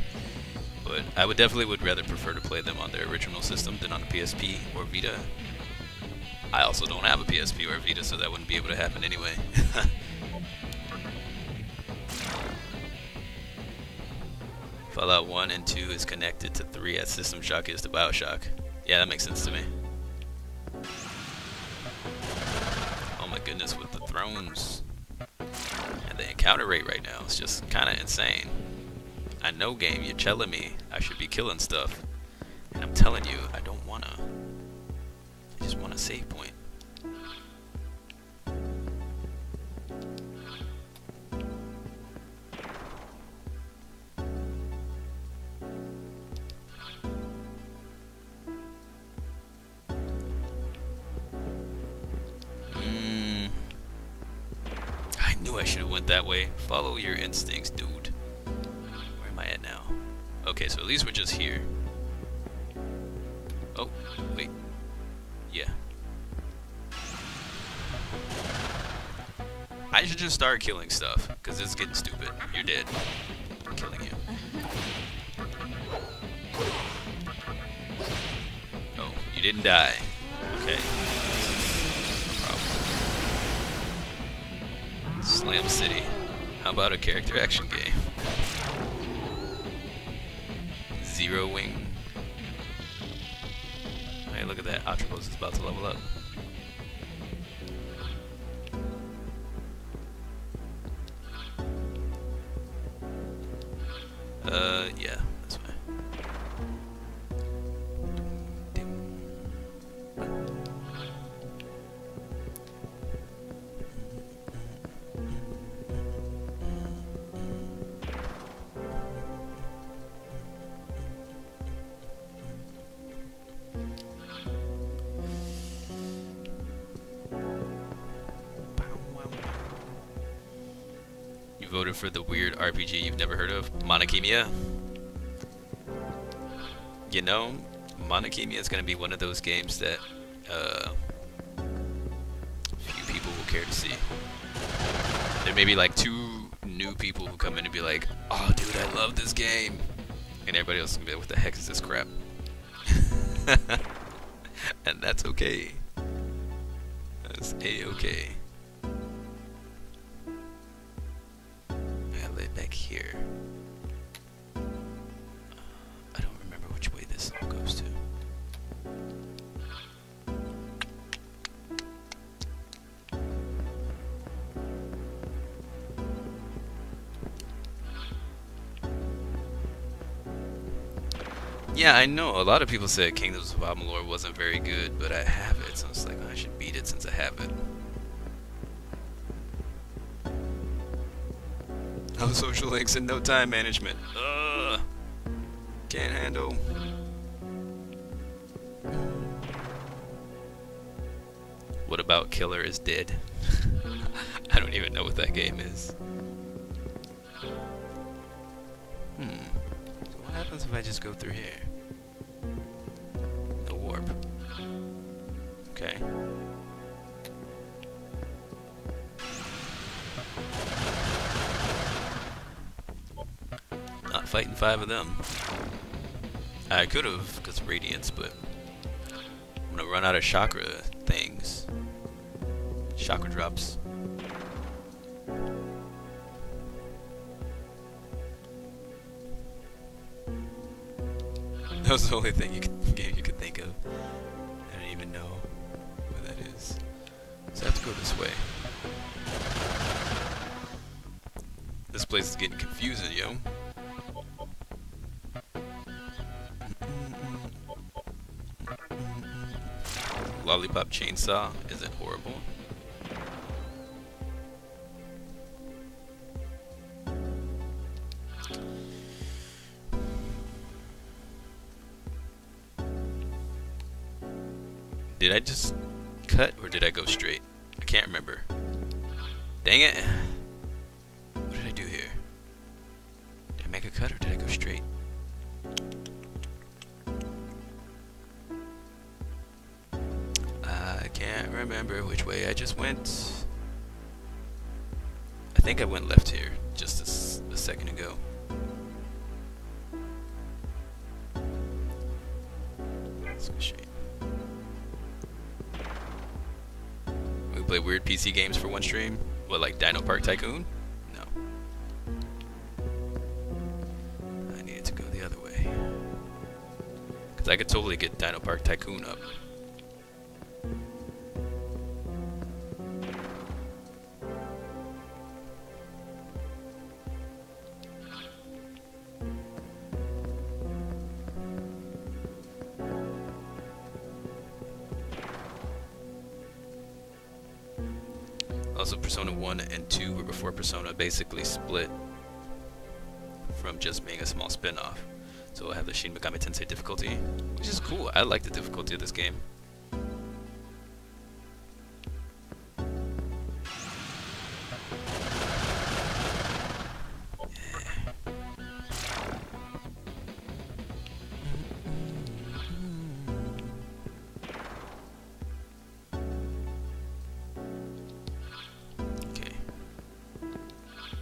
But I would rather prefer to play them on their original system than on a PSP or Vita. I also don't have a PSP or a Vita, so that wouldn't be able to happen anyway. Fallout 1 and 2 is connected to 3 as System Shock is to BioShock. Yeah, that makes sense to me. Oh my goodness, with the thrones. And the encounter rate right now is just kind of insane. I know, game, you're telling me I should be killing stuff. And I'm telling you, I don't wanna. I just want a save point. I knew I should have went that way. Follow your instincts, dude. Where am I at now? Okay, so at least we're just here. Oh, wait. Yeah. I should just start killing stuff, because it's getting stupid. You're dead. I'm killing you. Oh, you didn't die. Okay. No problem. Slam City. How about a character action game? Zero Wing. Hey, look at that. Atropos is about to level up. Yeah, that's fine. You voted for the weird RPG you've never heard of? Monokemia? You know, Monokemia is going to be one of those games that few people will care to see. There may be like 2 new people who come in and be like, "Oh, dude, I love this game," and everybody else is going to be like, "What the heck is this crap?" And that's okay. That's A-okay. I gotta lay it back here. I don't remember which way this all goes to. Yeah, I know. A lot of people said Kingdoms of Amalur wasn't very good, but I have it, so it's like I should beat it since I have it. Oh, social links and no time management. Ugh. Can't handle. What about Killer is Dead? I don't even know what that game is. So what happens if I just go through here? No warp. Okay. Not fighting 5 of them. I could have, because Radiance, but I'm gonna run out of chakra things. Chakra drops. That was the only thing game you could think of. I don't even know what that is. So I have to go this way. This place is getting confusing, yo. Lollipop Chainsaw isn't horrible. Did I just cut or did I go straight? I can't remember. Dang it. What did I do here? Did I make a cut or did I go straight? I can't remember which way I just went. I think I went left here just a second ago. Let's go straight. We play weird PC games for one stream? What, like Dino Park Tycoon? No. I needed to go the other way. Because I could totally get Dino Park Tycoon up. Also, Persona 1 and 2 were before Persona basically split from just being a small spin-off. So we'll have the Shin Megami Tensei difficulty, which is cool. I like the difficulty of this game.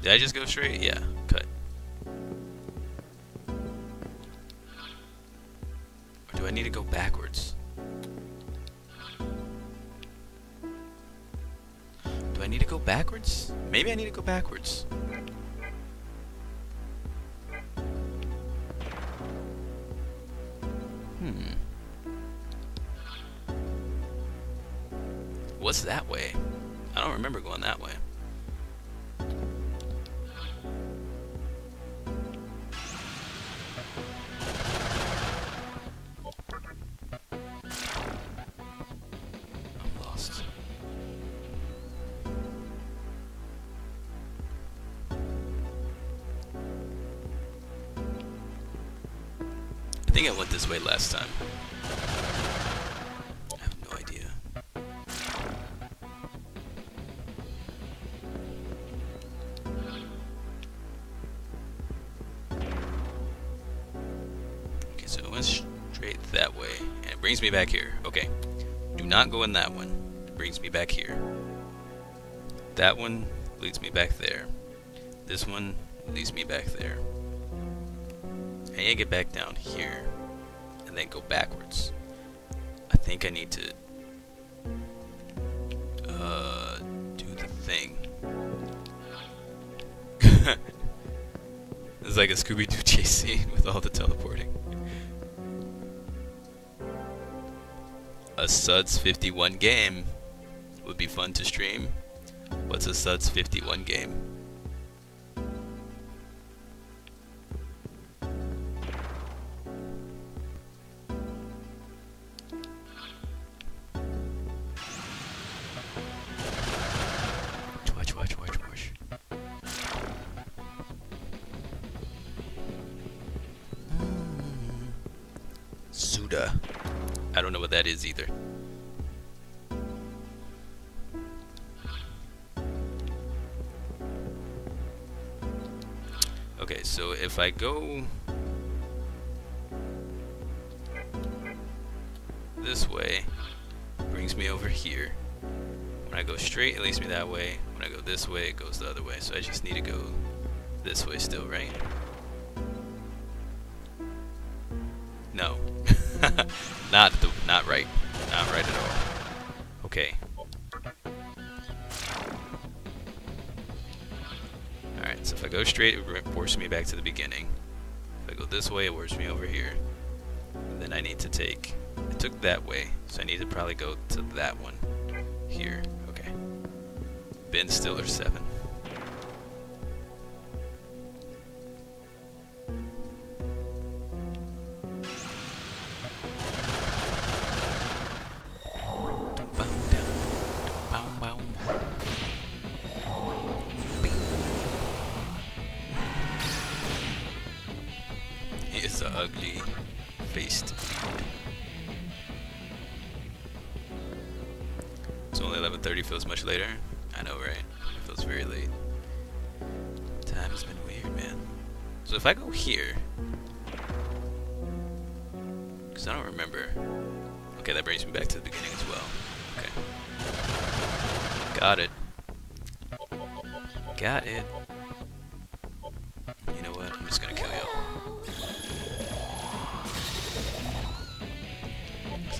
Did I just go straight? Yeah, cut. Or do I need to go backwards? Do I need to go backwards? Maybe I need to go backwards. What's that way? I don't remember going that way. I think I went this way last time. I have no idea. Okay, so it went straight that way, and it brings me back here. Okay, do not go in that one. It brings me back here. That one leads me back there. This one leads me back there. I need to get back down here and then go backwards. I think I need to do the thing. It's like a Scooby-Doo chase scene with all the teleporting. A Suds 51 game would be fun to stream. What's a Suds 51 game? I don't know what that is either. Okay, so if I go this way, it brings me over here. When I go straight, it leads me that way. When I go this way, it goes the other way. So I just need to go this way still, right? No. Not right. Not right at all. Okay. Alright, so if I go straight, it forces me back to the beginning. If I go this way, it forces me over here. And then I need to take... I took that way, so I need to probably go to that one. Here. Okay. Ben Stiller 7. It's an ugly faced dude. It's only 11:30, feels much later. I know, right? It feels very late. Time has been weird, man. So if I go here, because I don't remember. Okay, that brings me back to the beginning as well. Okay. Got it. Got it. You know what? I'm just gonna kill y'all.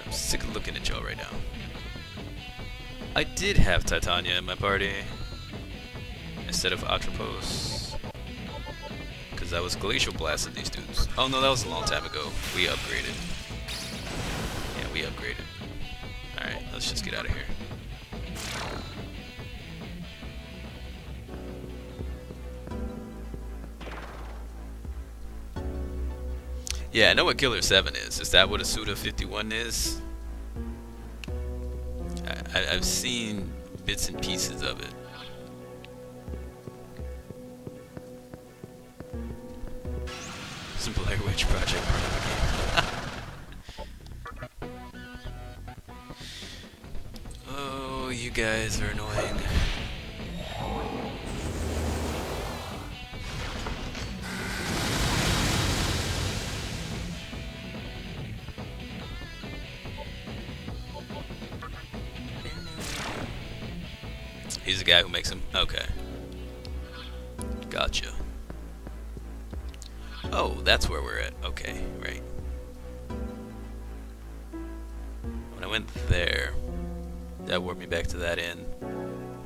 I'm sick of looking at y'all right now. I did have Titania in my party instead of Atropos, because I was Glacial Blasted these dudes. Oh no, that was a long time ago. We upgraded. Yeah, we upgraded. Alright, let's just get out of here. Yeah, I know what Killer 7 is. Is that what a Suda 51 is? I've seen bits and pieces of it. Isn't Blair Witch Project part of the game? Oh, you guys are annoying. He's the guy who makes them? Okay. Gotcha. Oh, that's where we're at. Okay, right. When I went there, that warped me back to that end.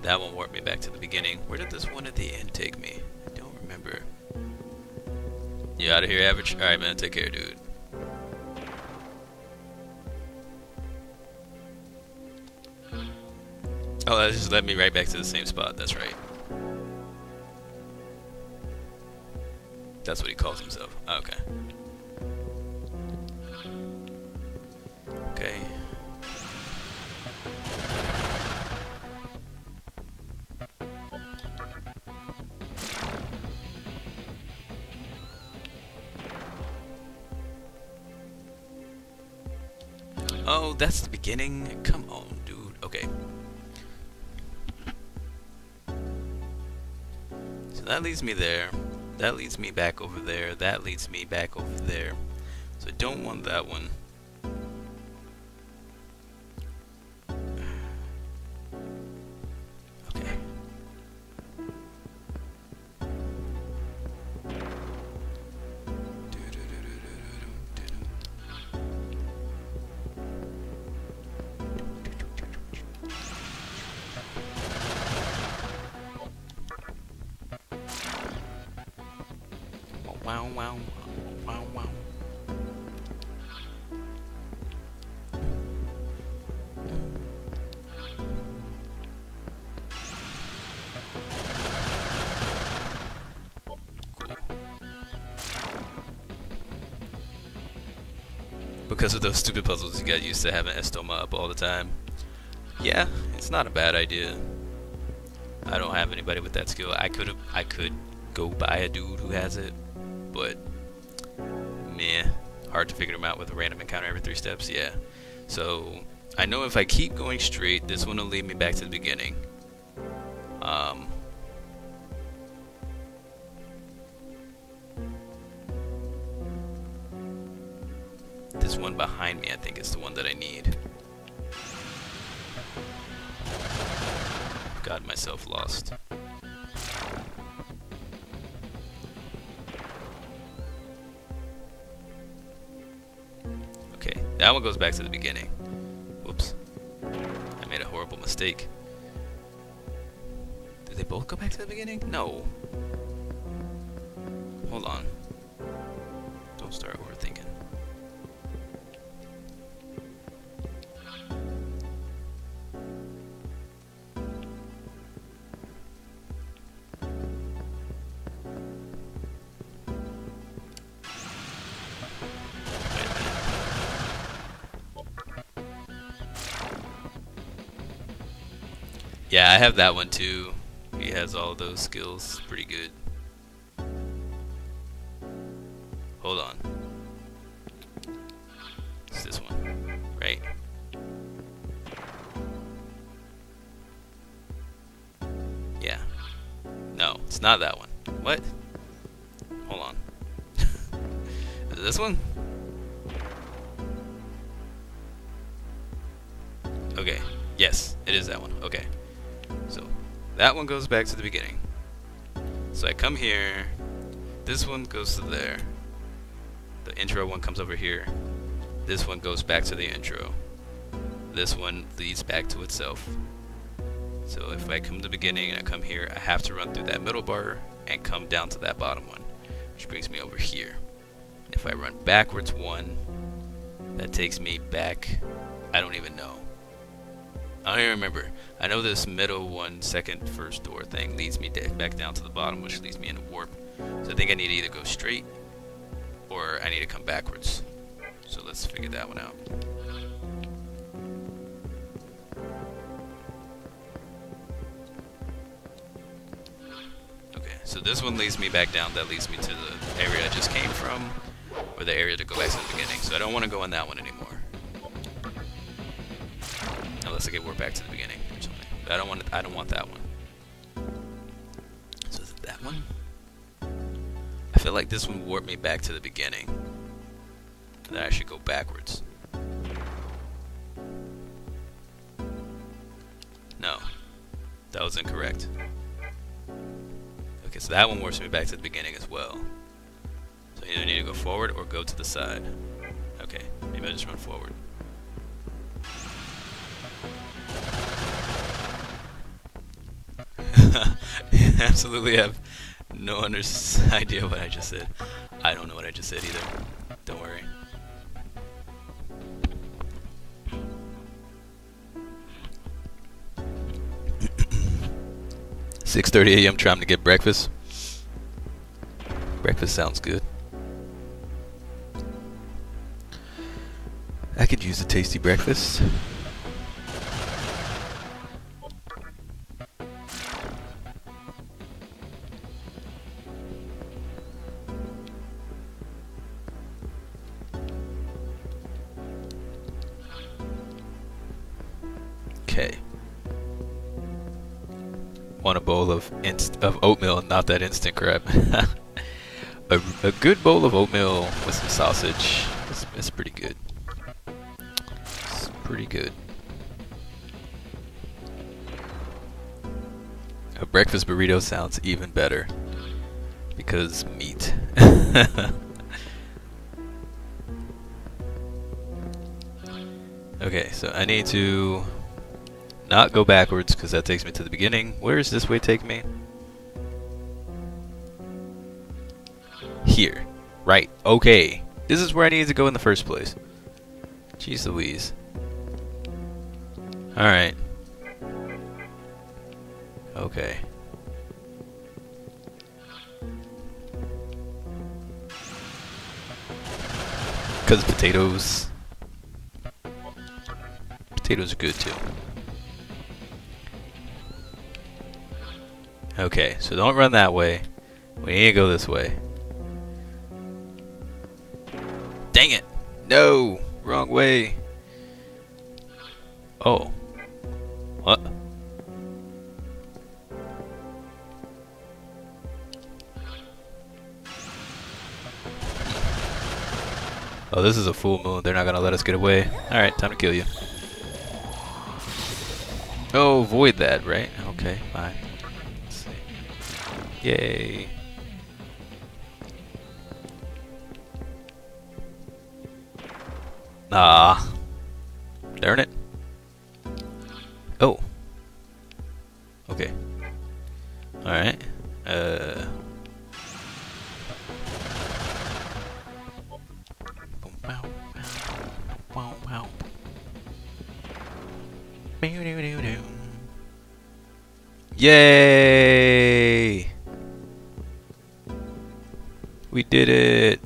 That one warped me back to the beginning. Where did this one at the end take me? I don't remember. You out of here, Average? Alright, man. Take care, dude. Oh, that just led me right back to the same spot. That's right. That's what he calls himself. Okay. Okay. Oh, that's the beginning? Come on, dude. Okay. So that leads me there. That leads me back over there. That leads me back over there. So I don't want that one. Okay. Wow, wow, wow, wow. Cool. Because of those stupid puzzles, you got used to having Estoma up all the time. Yeah, it's not a bad idea. I don't have anybody with that skill. I could go buy a dude who has it. But meh, hard to figure them out with a random encounter every 3 steps. Yeah, so I know if I keep going straight, this one will lead me back to the beginning. This one behind me, I think, is the one that I need. Got myself lost. Okay, that one goes back to the beginning. Whoops. I made a horrible mistake. Did they both go back to the beginning? No. Hold on. Don't start overthinking. Yeah, I have that one too. He has all those skills. Pretty good. Hold on. It's this one, right? Yeah. No, it's not that one. What? Hold on. Is it this one? Okay. Yes, it is that one. Okay. So that one goes back to the beginning. So I come here. This one goes to there. The intro one comes over here. This one goes back to the intro. This one leads back to itself. So if I come to the beginning and I come here, I have to run through that middle bar and come down to that bottom one, which brings me over here. If I run backwards one, that takes me back. I don't even know. I don't even remember. I know this middle one, second, first door thing leads me back down to the bottom, which leads me into warp. So I think I need to either go straight or I need to come backwards. So let's figure that one out. Okay, so this one leads me back down. That leads me to the area I just came from. or the area to go back to the beginning. So I don't want to go in that one anymore. Unless I get warped back to the beginning or something. But I don't want that one. So is it that one? I feel like this one warped me back to the beginning. And then I should go backwards. No. That was incorrect. Okay, so that one warps me back to the beginning as well. So I either need to go forward or go to the side. Okay, maybe I just run forward. Absolutely have no idea what I just said. I don't know what I just said either. Don't worry. (6:30 a.m. trying to get breakfast. Breakfast sounds good. I could use a tasty breakfast. Okay. Want a bowl of oatmeal, not that instant crap. a good bowl of oatmeal with some sausage. It's pretty good. It's pretty good. A breakfast burrito sounds even better because meat. Okay, so I need to not go backwards because that takes me to the beginning. Where is this way take me? Here. Right. Okay. This is where I needed to go in the first place. Jeez Louise. Alright. Okay. Because potatoes. Potatoes are good too. Okay, so don't run that way. We need to go this way. Dang it! No! Wrong way! Oh. What? Oh, this is a full moon. They're not gonna let us get away. Alright, time to kill you. Oh, avoid that, right? Okay, fine. Let's see. Yay. Ah. Darn it. Oh. Okay. Alright. Yay! We did it!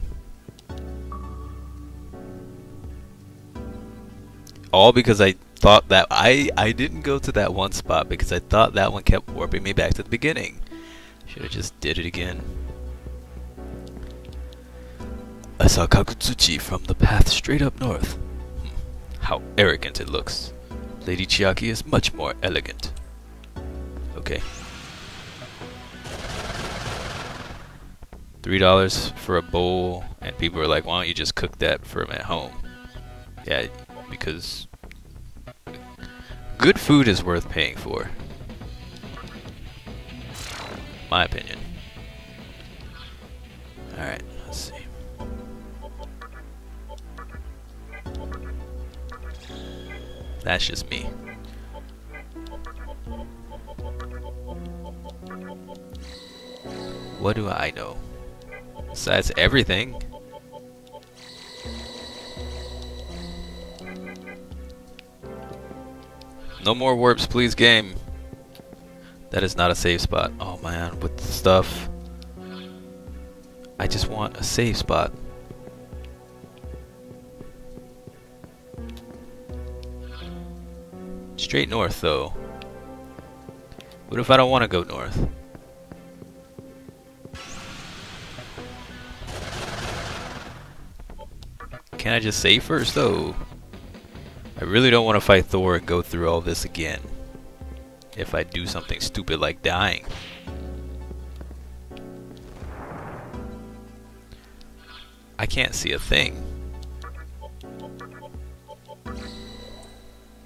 All because I thought that I didn't go to that one spot because I thought that one kept warping me back to the beginning. Should have just did it again. I saw Kakutsuchi from the path straight up north. How arrogant it looks. Lady Chiaki is much more elegant. Okay. $3 for a bowl, and people are like, why don't you just cook that for them at home? Yeah, because good food is worth paying for. My opinion. Alright, let's see. That's just me. What do I know? Besides everything. No more warps, please, game. That is not a save spot. Oh man, with the stuff. I just want a save spot. Straight north, though. What if I don't want to go north? Can I just save first, though? I really don't want to fight Thor and go through all this again. If I do something stupid like dying. I can't see a thing.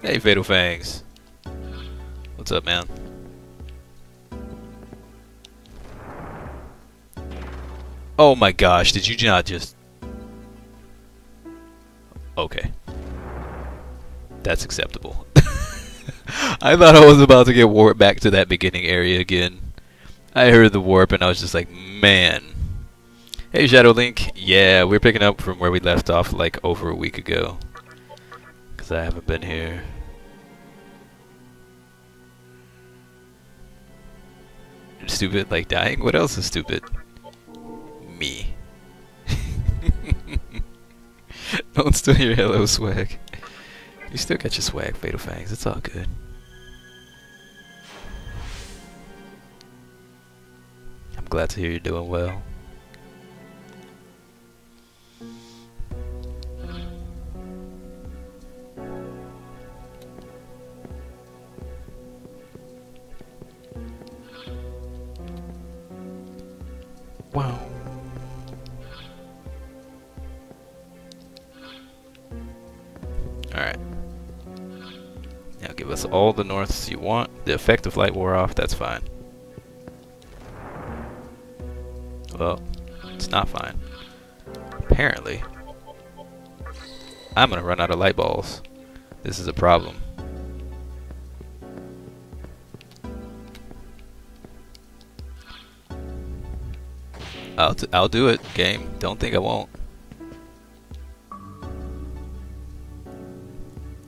Hey, Fatal Fangs. What's up, man? Oh my gosh, did you not just... Okay. That's acceptable. I thought I was about to get warped back to that beginning area again. I heard the warp and I was just like, man. Hey, Shadow Link. Yeah, we're picking up from where we left off like over a week ago. Because I haven't been here. Stupid like dying? What else is stupid? Me. Don't steal your hello swag. You still got your swag, Fatal Fangs. It's all good. I'm glad to hear you're doing well. Wow. Alright. Now give us all the norths you want. The effect of light wore off, that's fine. Well, it's not fine. Apparently. I'm gonna run out of light balls. This is a problem. I'll do it, game. Don't think I won't.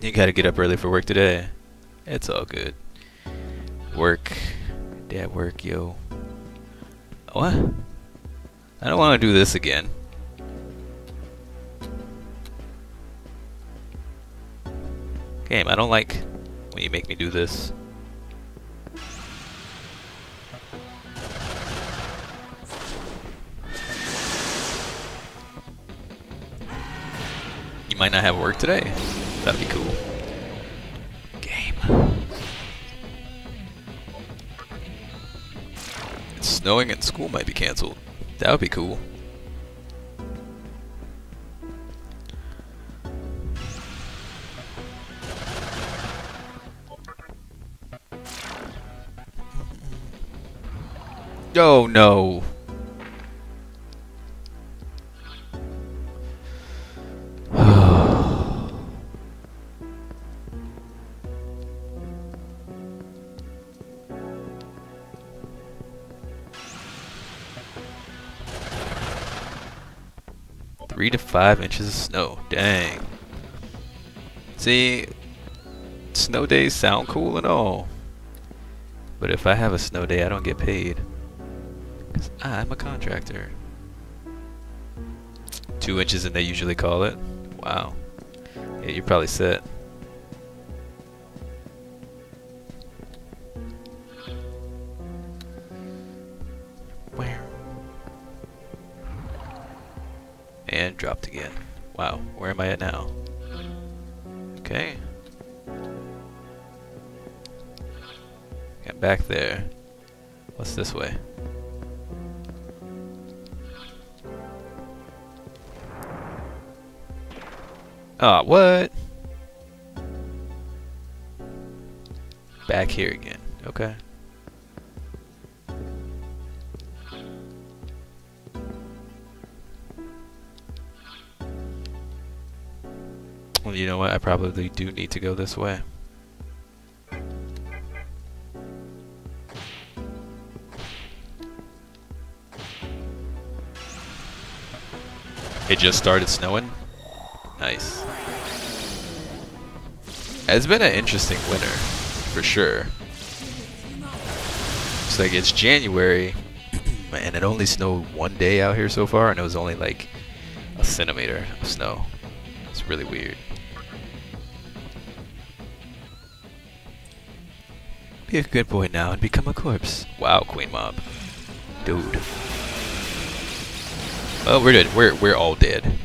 You gotta get up early for work today. It's all good. Work. Dad work, yo. What? I don't want to do this again. Game, I don't like when you make me do this. You might not have work today. That'd be cool. Game. It's snowing and school might be canceled. That would be cool. Oh no. Three to 5 inches of snow. Dang. See, snow days sound cool and all. But if I have a snow day, I don't get paid. Because I'm a contractor. 2 inches and they usually call it. Wow. Yeah, you're probably set. Where? And dropped again. Wow, where am I at now? Okay. Got back there. What's this way? Ah, what? Back here again. Okay. Well, you know what? I probably do need to go this way. It just started snowing. Nice. It's been an interesting winter, for sure. It's like it's January, and it only snowed one day out here so far, and it was only like a centimeter of snow. It's really weird. Be a good boy now and become a corpse. Wow, Queen Mob. Dude. Well, we're dead. We're all dead.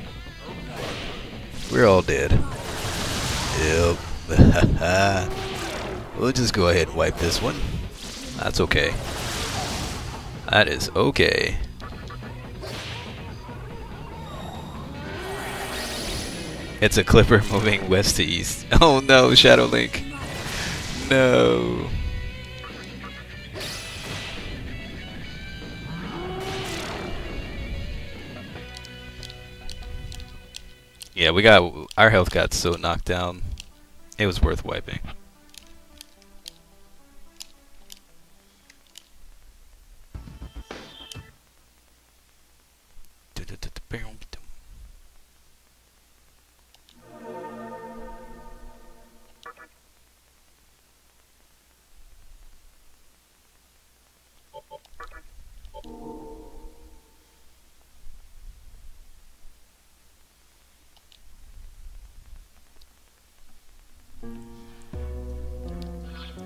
We're all dead. Yep. We'll just go ahead and wipe this one. That's okay. That is okay. It's a clipper moving west to east. Oh no, Shadow Link. No. Yeah, our health got so knocked down. It was worth wiping.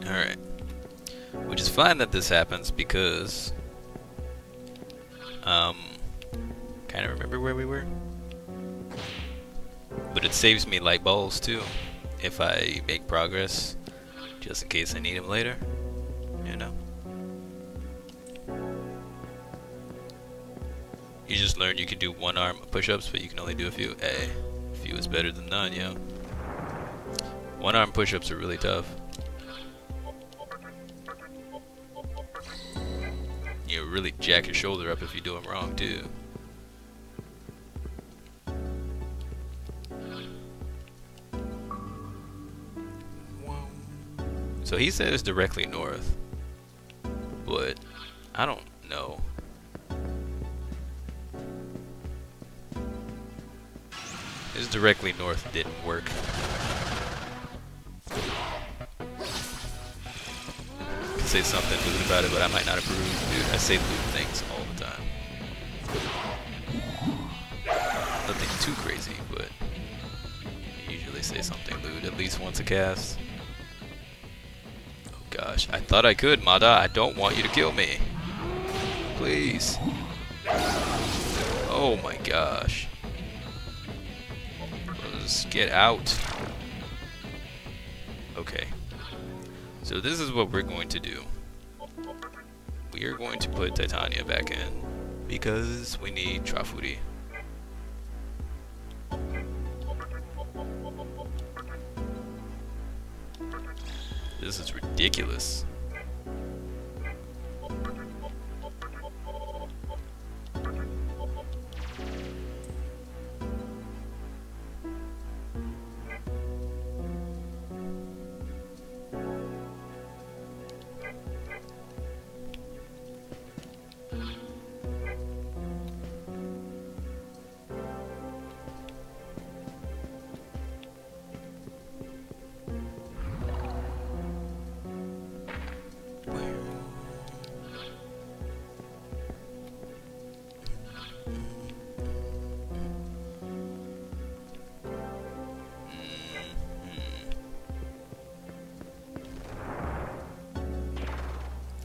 Alright. Which is fine that this happens because kind of remember where we were? But it saves me light balls too if I make progress, just in case I need them later, you know. You just learned you can do one arm push-ups, but you can only do a few. Hey, a few is better than none, yo. One arm push-ups are really tough. You really jack your shoulder up if you do them wrong too. So he said it's directly north, but I don't know. His directly north didn't work. I could say something lewd about it, but I might not approve. Dude, I say lewd things all the time. Nothing too crazy, but I usually say something lewd at least once a cast. Gosh, I thought I could, Mada. I don't want you to kill me. Please. Oh my gosh. Let's get out. Okay. So this is what we're going to do. We are going to put Titania back in because we need Trafuri. This is ridiculous.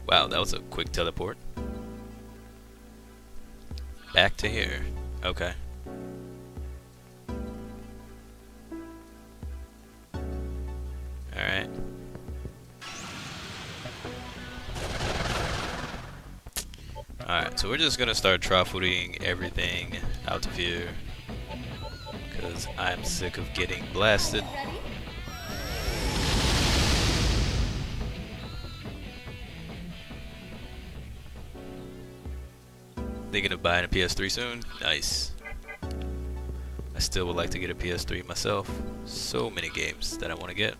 Wow, that was a quick teleport. Back to here. Okay. Alright. Alright, so we're just gonna start Trafuriing everything out of here. Because I'm sick of getting blasted. Thinking of buying a PS3 soon? Nice. I still would like to get a PS3 myself. So many games that I want to get.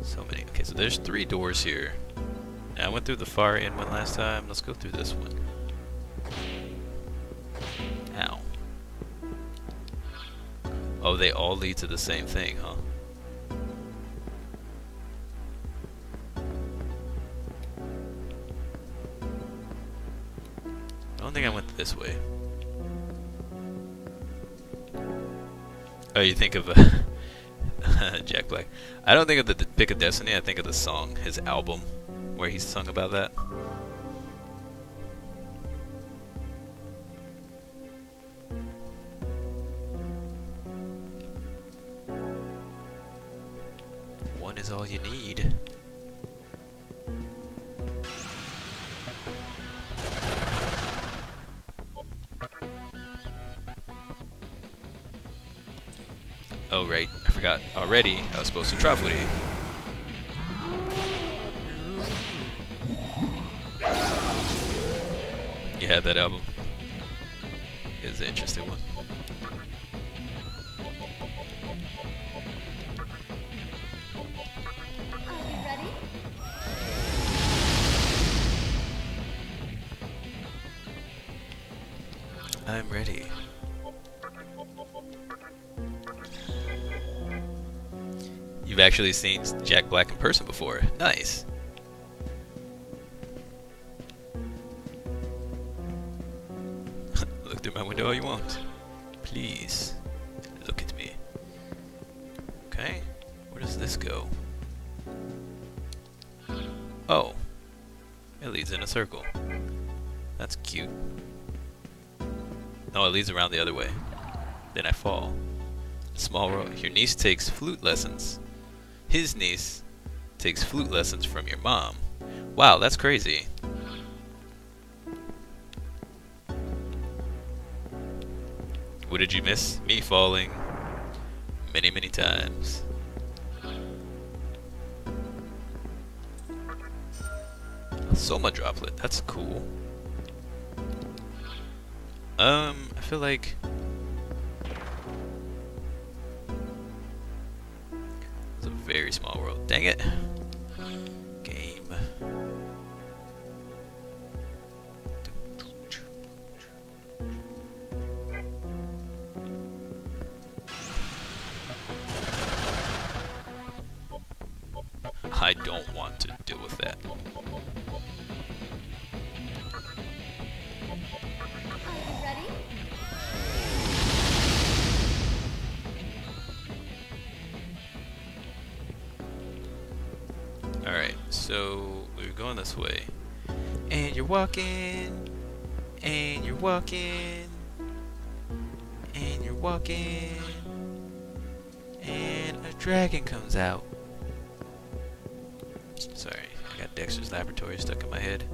So many. Okay, so there's 3 doors here. Now, I went through the far end one last time. Let's go through this one. Ow. Oh, they all lead to the same thing, huh? I don't think I went this way. Oh, you think of Jack Black. I don't think of the Pick of Destiny, I think of the song, his album, where he sung about that. Oh right, I forgot already. I was supposed to travel with it. You had that album. It's an interesting one. Are you ready? I'm ready. You've actually seen Jack Black in person before. Nice. Look through my window all you want. Please. Look at me. Okay. Where does this go? Oh. It leads in a circle. That's cute. No, it leads around the other way. Then I fall. Small world. Your niece takes flute lessons. His niece takes flute lessons from your mom. Wow, that's crazy. What did you miss? Me falling many, many times. A Soma droplet. That's cool. I feel like it's a very small world. Dang it. Game. I don't want to deal with that. Are you ready? Alright, so we're going this way. And you're walking. And you're walking. And you're walking. And a dragon comes out. Sorry, I got Dexter's Laboratory stuck in my head.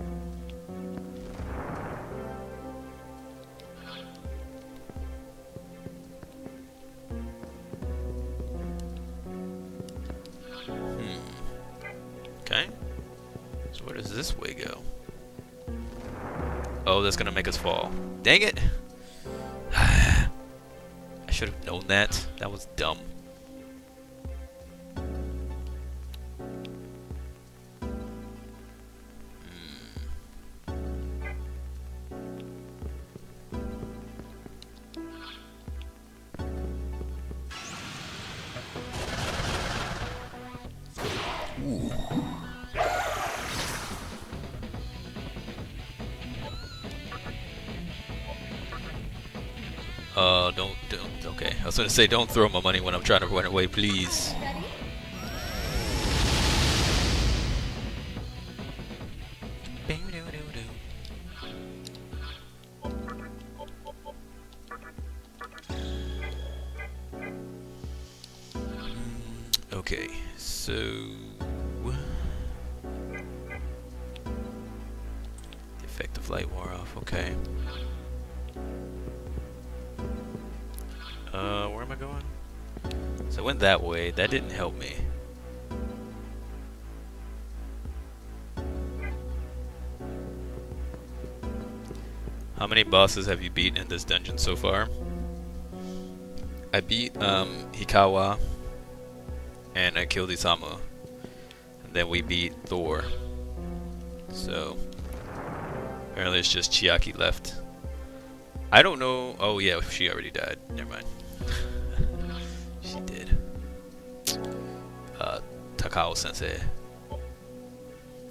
Okay. So where does this way go? Oh, that's gonna make us fall. Dang it! I should have known that. That was dumb. Ooh. Don't, okay. I was gonna say don't throw my money when I'm trying to run away, please. Ready? Okay, so the effect of light wore off. Okay. Where am I going? So I went that way. That didn't help me. How many bosses have you beaten in this dungeon so far? I beat Hikawa, and I killed Isamu, and then we beat Thor. So apparently it's just Chiaki left. I don't know. Oh yeah, she already died. Never mind. She did. Takao Sensei.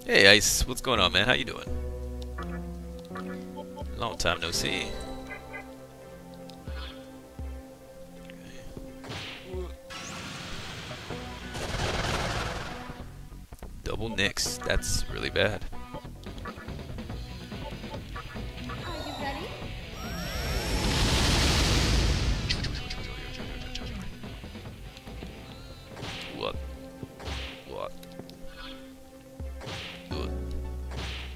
Hey Ice, what's going on, man? How you doing? Long time no see. Double nicks. That's really bad. Are you ready? What? What? What?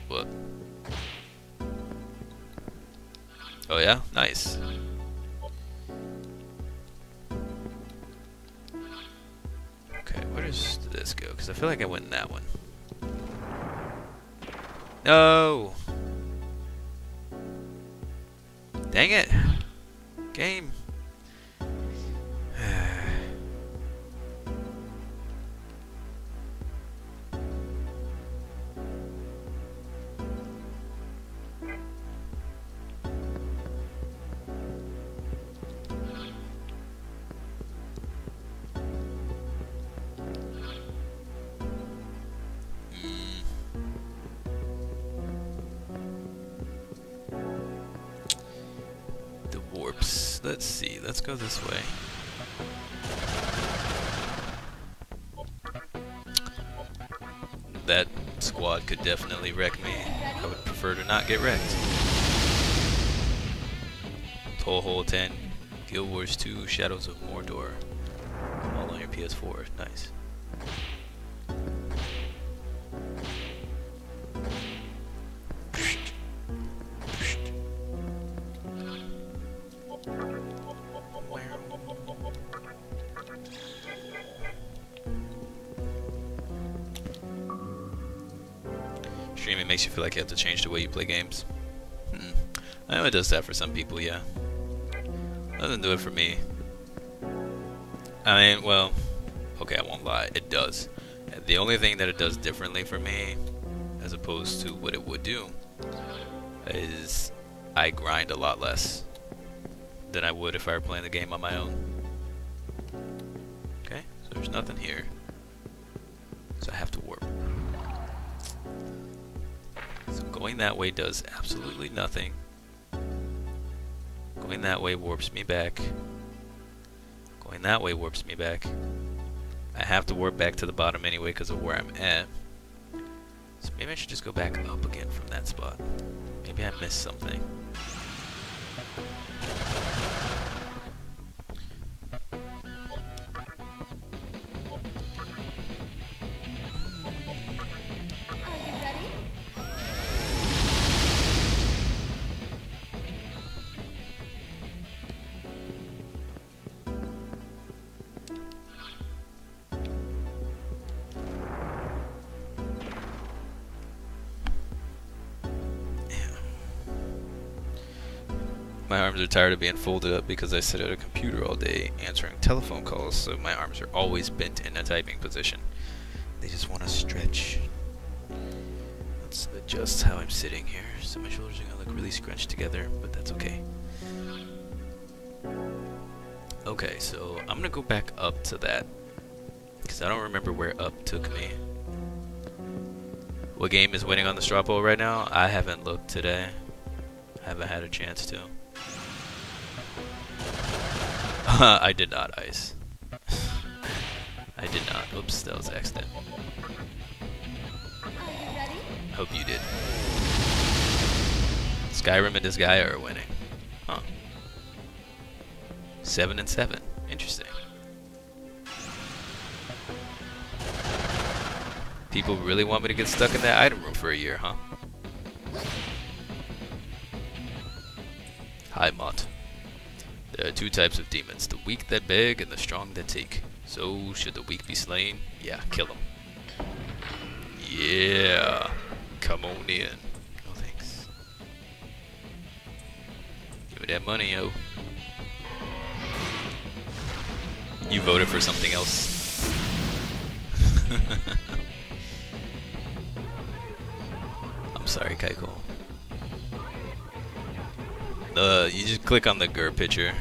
What? Oh yeah? Nice. because I feel like I win that one. No! Dang it! Game. Warps. Let's see. Let's go this way. That squad could definitely wreck me. I would prefer to not get wrecked. Toll Hole 10, Guild Wars 2, Shadows of Mordor. All on your PS4. Nice. Streaming makes you feel like you have to change the way you play games. I know it does that for some people, yeah. Doesn't do it for me. I mean, well, okay, I won't lie, it does. The only thing that it does differently for me, as opposed to what it would do, is I grind a lot less than I would if I were playing the game on my own. Okay, so there's nothing here. So I have to warp. So going that way does absolutely nothing. Going that way warps me back. Going that way warps me back. I have to warp back to the bottom anyway because of where I'm at. So maybe I should just go back up again from that spot. Maybe I missed something. My arms are tired of being folded up because I sit at a computer all day answering telephone calls, so my arms are always bent in a typing position. They just want to stretch. Let's adjust how I'm sitting here. So my shoulders are going to look really scrunched together, but that's okay. Okay, so I'm going to go back up to that, because I don't remember where up took me. What game is winning on the straw poll right now? I haven't looked today. I haven't had a chance to. I did not ice. I did not. Oops, that was an accident. Hope you did. Skyrim and this guy are winning. Huh. 7 and 7. Interesting. People really want me to get stuck in that item room for a year, huh? Hi, Mott. There are two types of demons, the weak that beg and the strong that take. So, should the weak be slain? Yeah, kill them. Yeah, come on in. No thanks. Give me that money, yo. You voted for something else. I'm sorry, Kaiko. You just click on the GUR picture.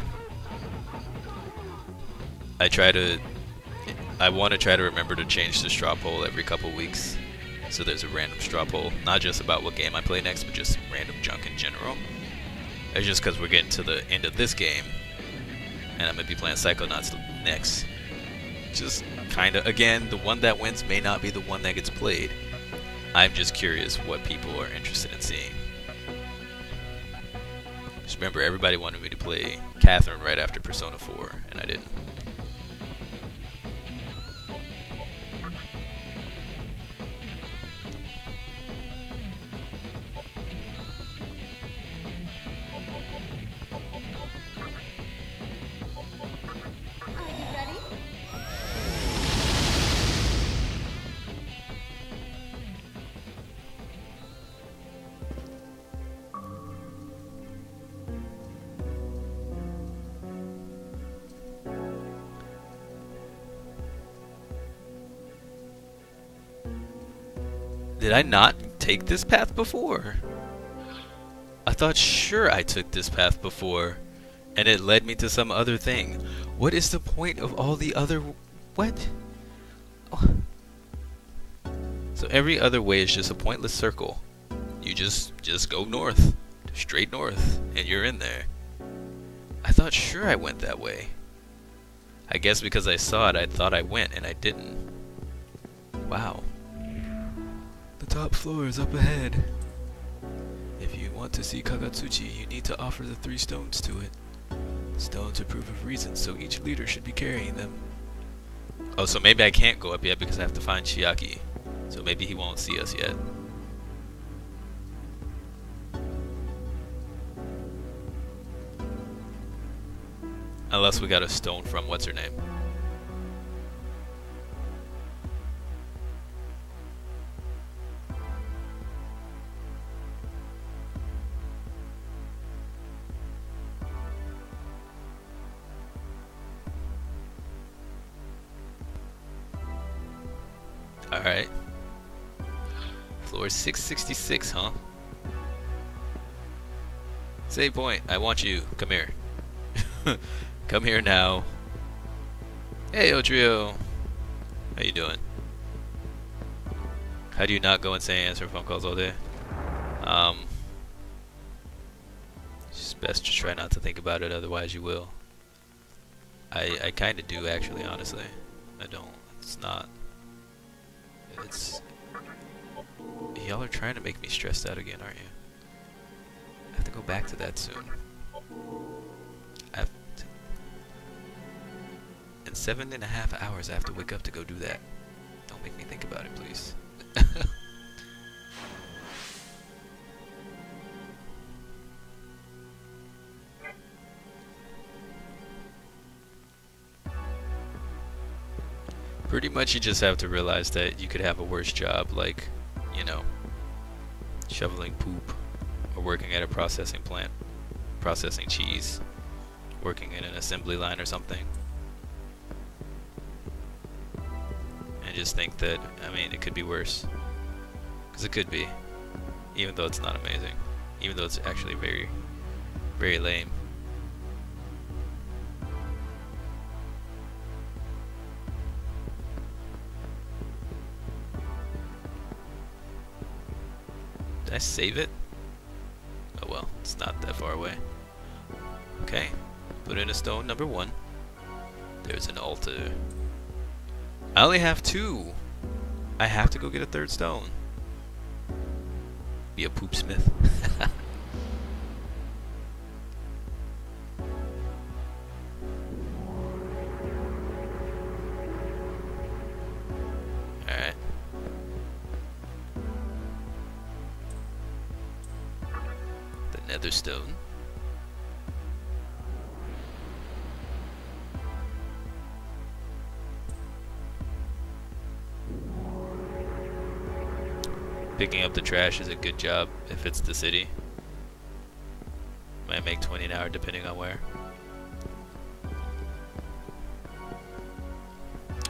I want to try to remember to change the straw poll every couple weeks. So there's a random straw poll, not just about what game I play next, but just random junk in general. It's just because we're getting to the end of this game, and I'm going to be playing Psychonauts next. Just kind of, again, the one that wins may not be the one that gets played. I'm just curious what people are interested in seeing. Just remember, everybody wanted me to play Catherine right after Persona 4, and I didn't. Did I not take this path before? I thought sure I took this path before, and it led me to some other thing. What is the point of all the other... What? Oh. So every other way is just a pointless circle. You just go north, straight north, and you're in there. I thought sure I went that way. I guess because I saw it, I thought I went, and I didn't. Wow. The top floor is up ahead. If you want to see Kagatsuchi, you need to offer the 3 stones to it. Stones are proof of reason, so each leader should be carrying them. Oh, so maybe I can't go up yet because I have to find Chiaki. So maybe he won't see us yet. Unless we got a stone from what's her name. Alright. Floor 666, huh? Save point. I want you. Come here. Come here now. Hey, Otrio. How you doing? How do you not go insane answering phone calls all day? It's best to try not to think about it, otherwise you will. I kind of do, actually, honestly. I don't. It's not. It's... Y'all are trying to make me stressed out again, aren't you? I have to go back to that soon. In 7.5 hours I have to wake up to go do that. Don't make me think about it, please. Pretty much you just have to realize that you could have a worse job, like, you know, shoveling poop, or working at a processing plant, processing cheese, working in an assembly line or something. And just think that, I mean, it could be worse. Because it could be. Even though it's not amazing. Even though it's actually very, very lame. Did I save it? Oh well, it's not that far away. Okay, put in a stone number 1. There's an altar. I only have 2. I have to go get a 3rd stone. Be a poop smith. Alright. The nether stone. Picking up the trash is a good job if it's the city. Might make 20 an hour depending on where.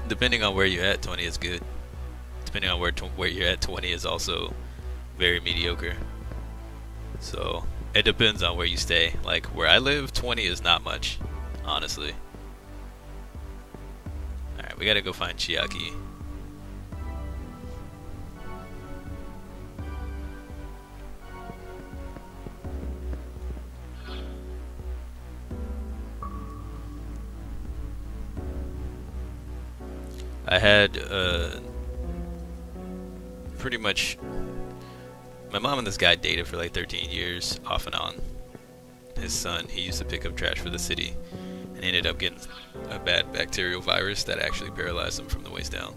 Depending on where you're at, 20 is good. Depending on where you're at, 20 is also very mediocre. So it depends on where you stay. Like where I live, 20 is not much, honestly. Alright, we gotta go find Chiaki. I had pretty much my mom and this guy dated for like 13 years off and on. His son, he used to pick up trash for the city and ended up getting a bad bacterial virus that actually paralyzed him from the waist down.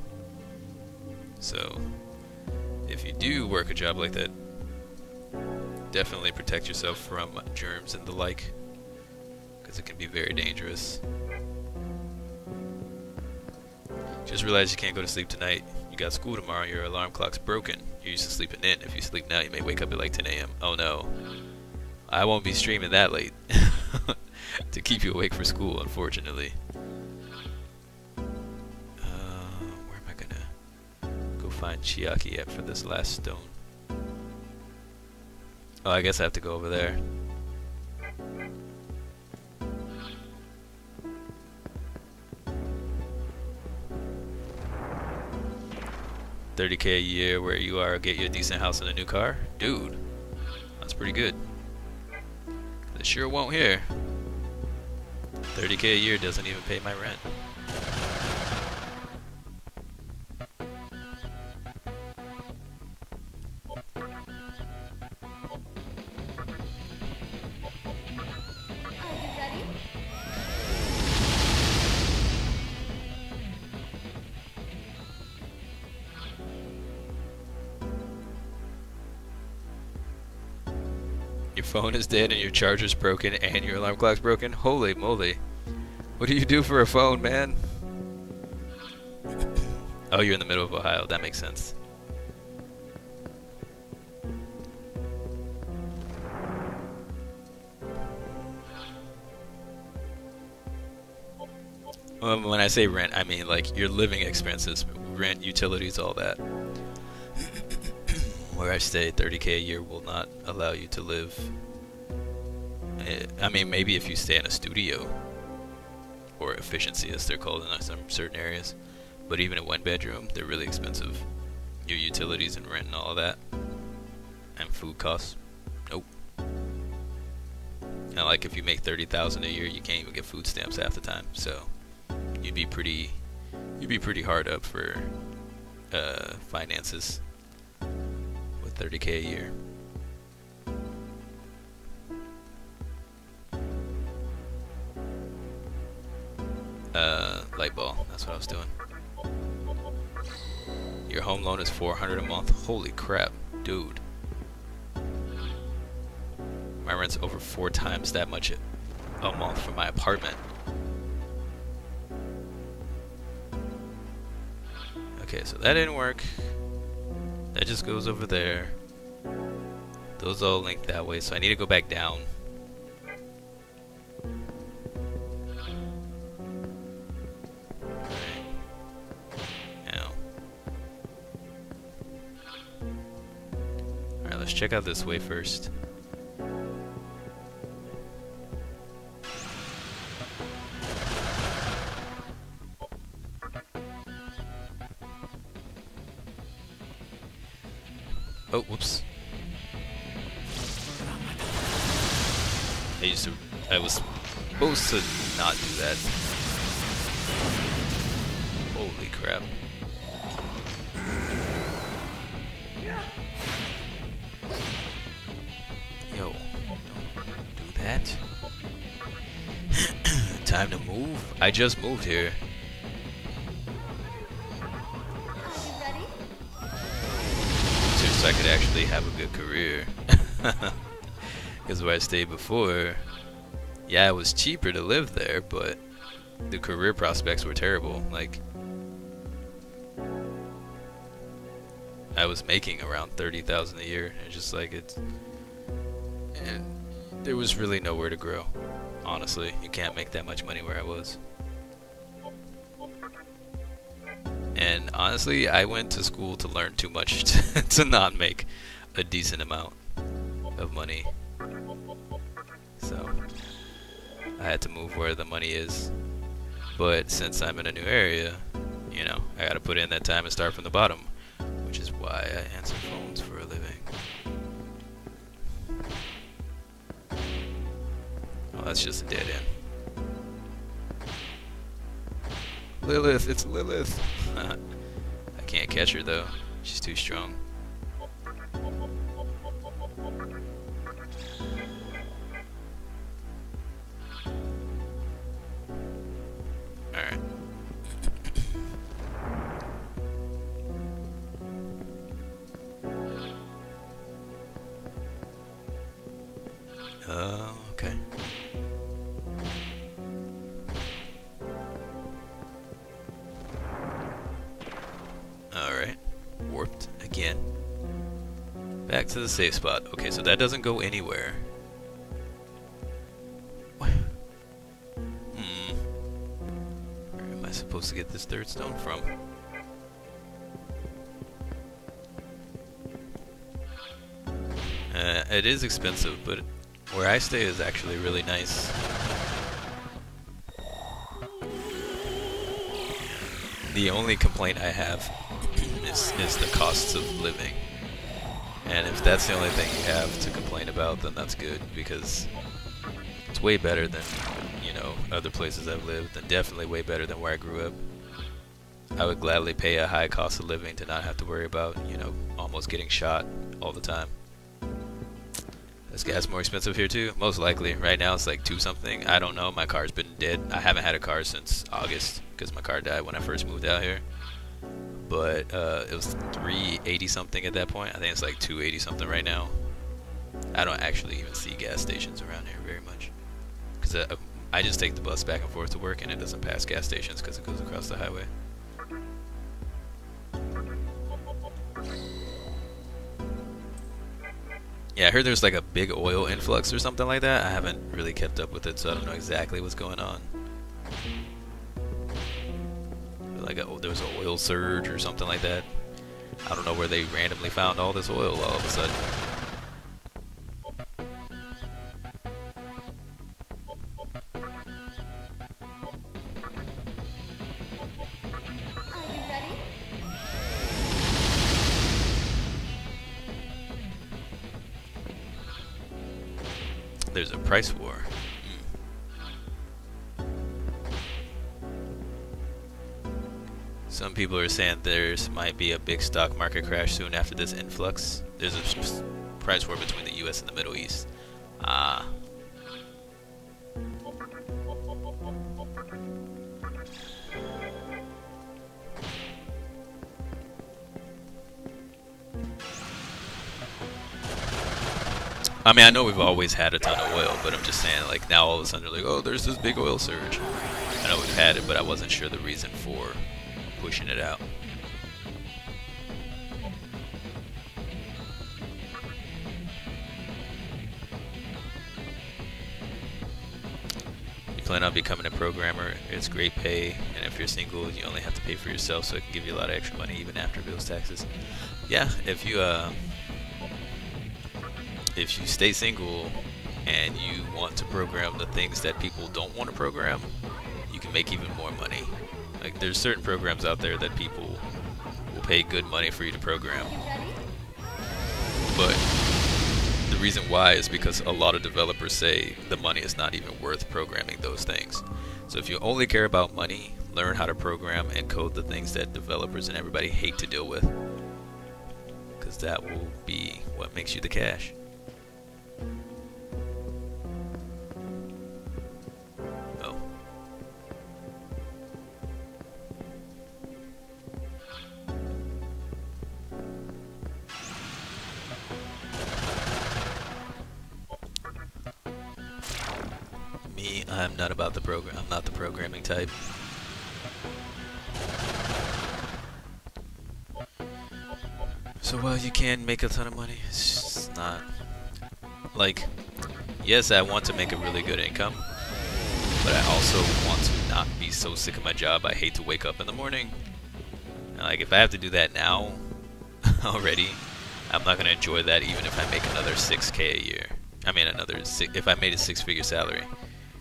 So if you do work a job like that, definitely protect yourself from germs and the like, because it can be very dangerous. Just realize you can't go to sleep tonight. You got school tomorrow. Your alarm clock's broken. You're used to sleeping in. If you sleep now, you may wake up at like 10 a.m. Oh no. I won't be streaming that late to keep you awake for school, unfortunately. Where am I gonna go find Chiaki yet for this last stone. Oh, I guess I have to go over there. $30K a year where you are, get you a decent house and a new car? Dude, that's pretty good. It sure won't here. $30K a year doesn't even pay my rent. Are you ready? Your phone is dead and your charger's broken and your alarm clock's broken? Holy moly. What do you do for a phone, man? Oh, you're in the middle of Ohio. That makes sense. When I say rent, I mean like your living expenses, rent, utilities, all that. Where I stay, $30K a year will not allow you to live. I mean, maybe if you stay in a studio, or efficiency as they're called in some certain areas. But even a one bedroom, they're really expensive. Your utilities and rent and all of that. And food costs. Nope. And like if you make $30,000 a year, you can't even get food stamps half the time. So you'd be pretty hard up for finances with $30K a year. Light ball, that's what I was doing. Your home loan is $400 a month. Holy crap, dude. My rent's over 4 times that much a month for my apartment. Okay, so that didn't work. That just goes over there. Those all link that way, so I need to go back down. Alright, let's check out this way first. Oh, whoops. I was supposed to not do that. Holy crap. Yo, don't do that. Time to move? I just moved here. So I could actually have a good career. Because where I stayed before, yeah, it was cheaper to live there, but the career prospects were terrible. Like, I was making around $30,000 a year. It's just like and there was really nowhere to grow. Honestly, you can't make that much money where I was. And honestly, I went to school to learn too much to not make a decent amount of money. So I had to move where the money is. But since I'm in a new area, you know, I gotta put in that time and start from the bottom, which is why I answer phones for a living. Oh, that's just a dead end. Lilith, it's Lilith. I can't catch her though. She's too strong. Alright. Okay. Alright. Warped again. Back to the safe spot. Okay, so that doesn't go anywhere. Where am I supposed to get this third stone from? It is expensive, but where I stay is actually really nice. The only complaint I have is the costs of living. And if that's the only thing you have to complain about, then that's good, because it's way better than, you know, other places I've lived, and definitely way better than where I grew up. I would gladly pay a high cost of living to not have to worry about, you know, almost getting shot all the time. Is gas more expensive here too? Most likely. Right now it's like 2 something. I don't know. My car's been dead. I haven't had a car since August because my car died when I first moved out here. But it was 380 something at that point. I think it's like 280 something right now. I don't actually even see gas stations around here very much, because I just take the bus back and forth to work, and it doesn't pass gas stations because it goes across the highway. Yeah, I heard there's like a big oil influx or something like that. I haven't really kept up with it, so I don't know exactly what's going on. Like there was an oil surge or something like that. I don't know where they randomly found all this oil all of a sudden. Are you ready? There's a price war. Some people are saying there's might be a big stock market crash soon after this influx. There's a price war between the US and the Middle East. I mean, I know we've always had a ton of oil, but I'm just saying, like, now all of a sudden they're like, oh, there's this big oil surge. I know we've had it, but I wasn't sure the reason for pushing it out. You plan on becoming a programmer? It's great pay, and if you're single, you only have to pay for yourself, so it can give you a lot of extra money even after bills, taxes. Yeah, if you stay single and you want to program the things that people don't want to program, you can make even more money. Like, there's certain programs out there that people will pay good money for you to program. But the reason why is because a lot of developers say the money is not even worth programming those things. So if you only care about money, learn how to program and code the things that developers and everybody hate to deal with, because that will be what makes you the cash. I'm not about the program. I'm not the programming type. So while you can make a ton of money, it's just not like, yes, I want to make a really good income, but I also want to not be so sick of my job I hate to wake up in the morning. And like, if I have to do that now already, I'm not gonna enjoy that even if I make another 6K a year. I mean, if I made a 6-figure salary.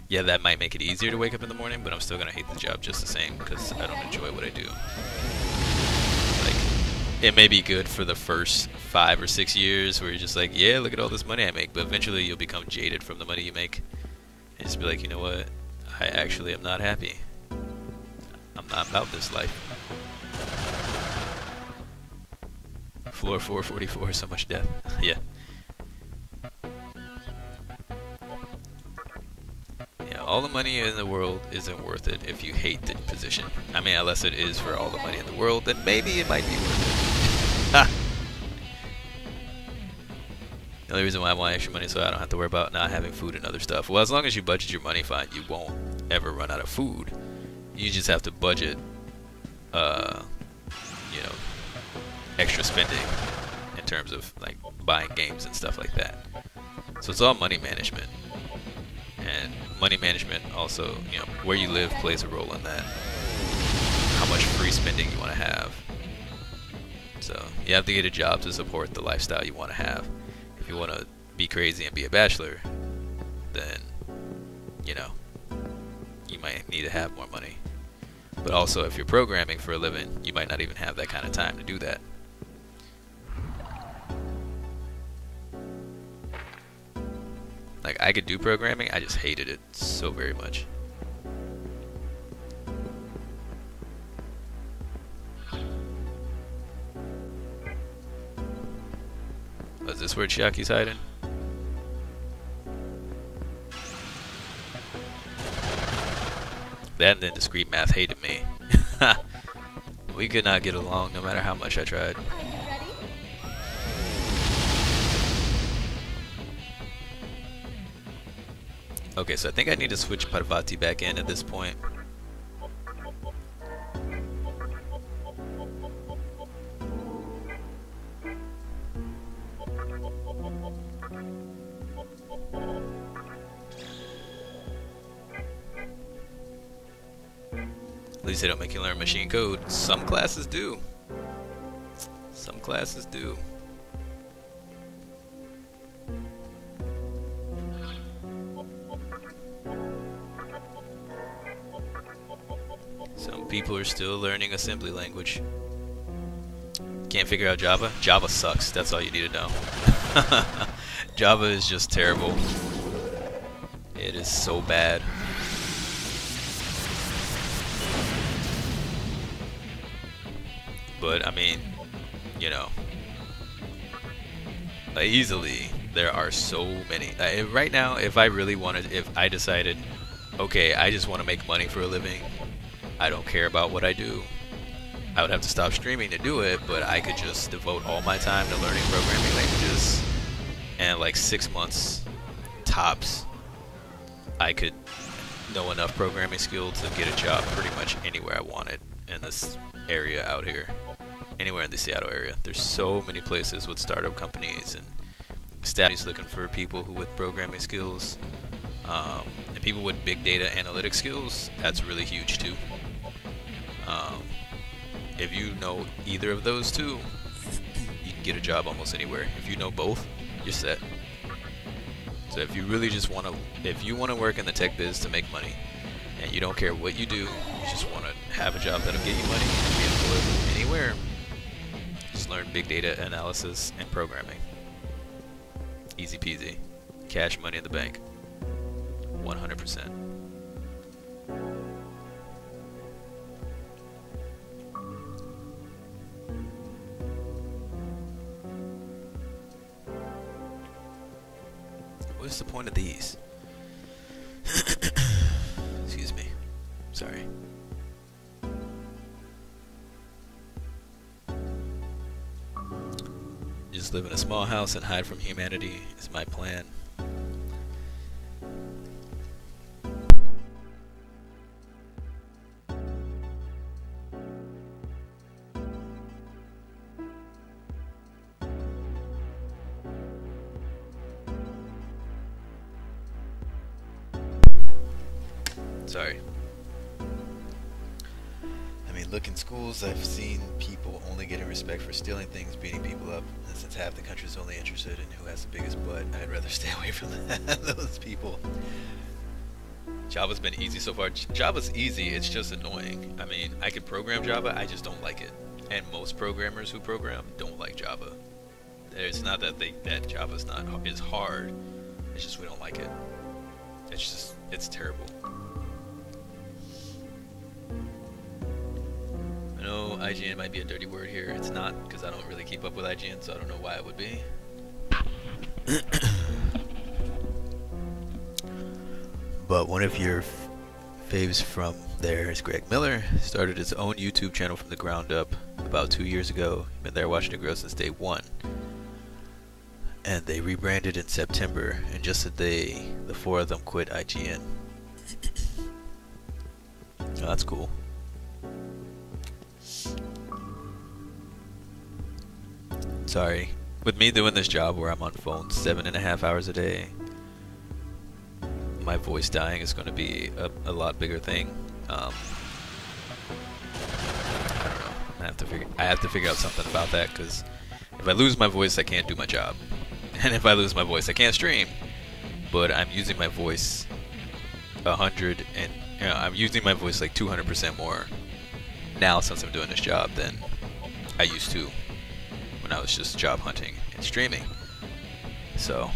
Yeah, that might make it easier to wake up in the morning, but I'm still gonna hate the job just the same because I don't enjoy what I do. Like, it may be good for the first 5 or 6 years where you're just like, yeah, look at all this money I make, but eventually you'll become jaded from the money you make and just be like, you know what, I actually am not happy. I'm not about this life. Floor 444, so much death. Yeah. All the money in the world isn't worth it if you hate the position. I mean, unless it is for all the money in the world, then maybe it might be worth it. The only reason why I want extra money is so I don't have to worry about not having food and other stuff. Well, as long as you budget your money fine, you won't ever run out of food. You just have to budget, you know, extra spending in terms of like buying games and stuff like that. So it's all money management. And money management also, you know, where you live plays a role in that. How much free spending you want to have. So you have to get a job to support the lifestyle you want to have. If you want to be crazy and be a bachelor, then, you know, you might need to have more money. But also, if you're programming for a living, you might not even have that kind of time to do that. Like, I could do programming, I just hated it so very much. Was this where Chiaki's hiding? That and then discrete math hated me. We could not get along no matter how much I tried. Are you ready? Okay, so I think I need to switch Parvati back in at this point. At least they don't make you learn machine code. Some classes do. Some classes do. Some people are still learning assembly language. Can't figure out Java? Java sucks. That's all you need to know. Java is just terrible. It is so bad. But I mean, you know, easily there are so many. Right now, if I really wanted, if I decided, okay, I just want to make money for a living, I don't care about what I do, I would have to stop streaming to do it, but I could just devote all my time to learning programming languages, and like 6 months tops, I could know enough programming skill to get a job pretty much anywhere I wanted in this area out here. Anywhere in the Seattle area. There's so many places with startup companies and studies looking for people who with programming skills, and people with big data analytics skills. That's really huge too. If you know either of those two, you can get a job almost anywhere. If you know both, you're set. So if you really just want to, if you want to work in the tech biz to make money, and you don't care what you do, you just want to have a job that'll get you money and be employed anywhere, just learn big data analysis and programming. Easy peasy. Cash money in the bank. 100%. What's the point of these? Excuse me. Sorry. Just live in a small house and hide from humanity is my plan. Sorry. I mean, look, in schools, I've seen people only getting respect for stealing things, beating people up. And since half the country's only interested in who has the biggest butt, I'd rather stay away from those people. Java's been easy so far. Java's easy, it's just annoying. I mean, I can program Java, I just don't like it. And most programmers who program don't like Java. It's not that that Java's not is hard. It's just we don't like it. It's terrible. I know IGN might be a dirty word here. It's not, because I don't really keep up with IGN, so I don't know why it would be. But one of your faves from there is Greg Miller. Started his own YouTube channel from the ground up about 2 years ago. Been there watching it grow since day one. And they rebranded in September, and just today, the four of them quit IGN. Oh, that's cool. Sorry. With me doing this job where I'm on phone 7.5 hours a day, my voice dying is going to be a lot bigger thing. I don't know. I have to figure out something about that, because if I lose my voice, I can't do my job. And if I lose my voice, I can't stream. But I'm using my voice 100 and I'm using my voice like 200% more now since I'm doing this job than I used to when I was just job hunting and streaming. So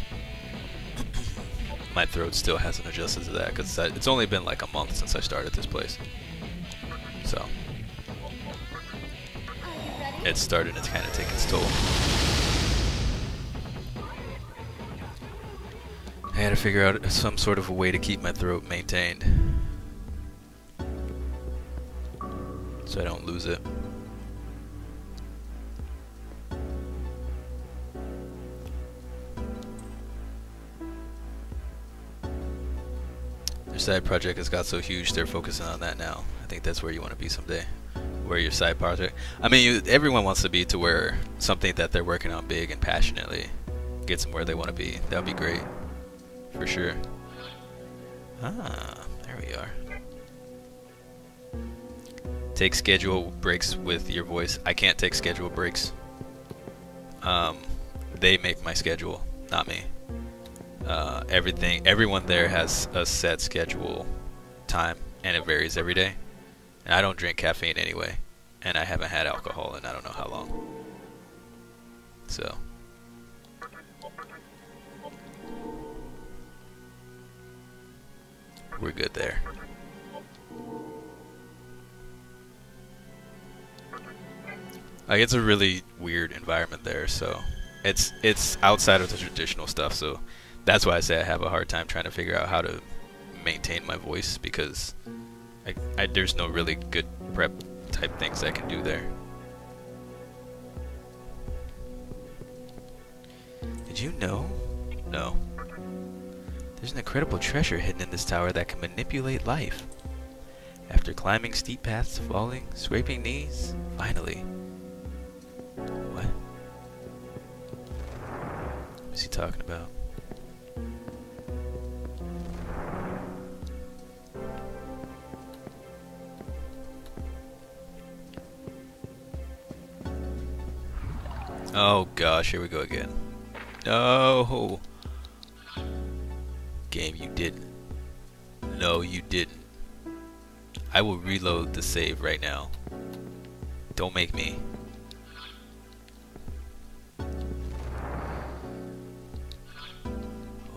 my throat still hasn't adjusted to that because it's only been like a month since I started this place. So it's starting to kind of take its toll. I had to figure out some sort of a way to keep my throat maintained so I don't lose it. Their side project has got so huge they're focusing on that now. I think that's where you want to be someday. Where your side project, I mean, everyone wants to be to where something that they're working on big and passionately gets them where they want to be. That would be great. For sure. Ah, there we are. Take schedule breaks with your voice. I can't take schedule breaks. They make my schedule, not me. Everyone there has a set schedule time, and it varies every day. And I don't drink caffeine anyway, and I haven't had alcohol in I don't know how long. So. We're good there. Like, it's a really weird environment there, so it's outside of the traditional stuff, so that's why I say I have a hard time trying to figure out how to maintain my voice, because there's no really good prep type things I can do there. Did you know? No. There's an incredible treasure hidden in this tower that can manipulate life. After climbing steep paths, falling, scraping knees, finally. What? What's he talking about? Oh gosh, here we go again. No! Game, you didn't. No, you didn't. I will reload the save right now. Don't make me.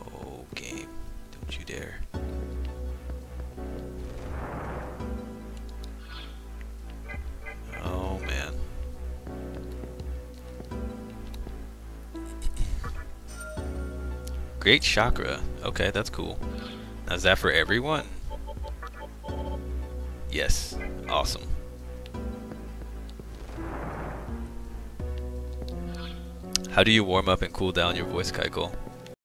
Oh, game. Don't you dare. Oh, man. Great chakra. Okay, that's cool. Now, is that for everyone? Yes. Awesome. How do you warm up and cool down your voice, Keiko?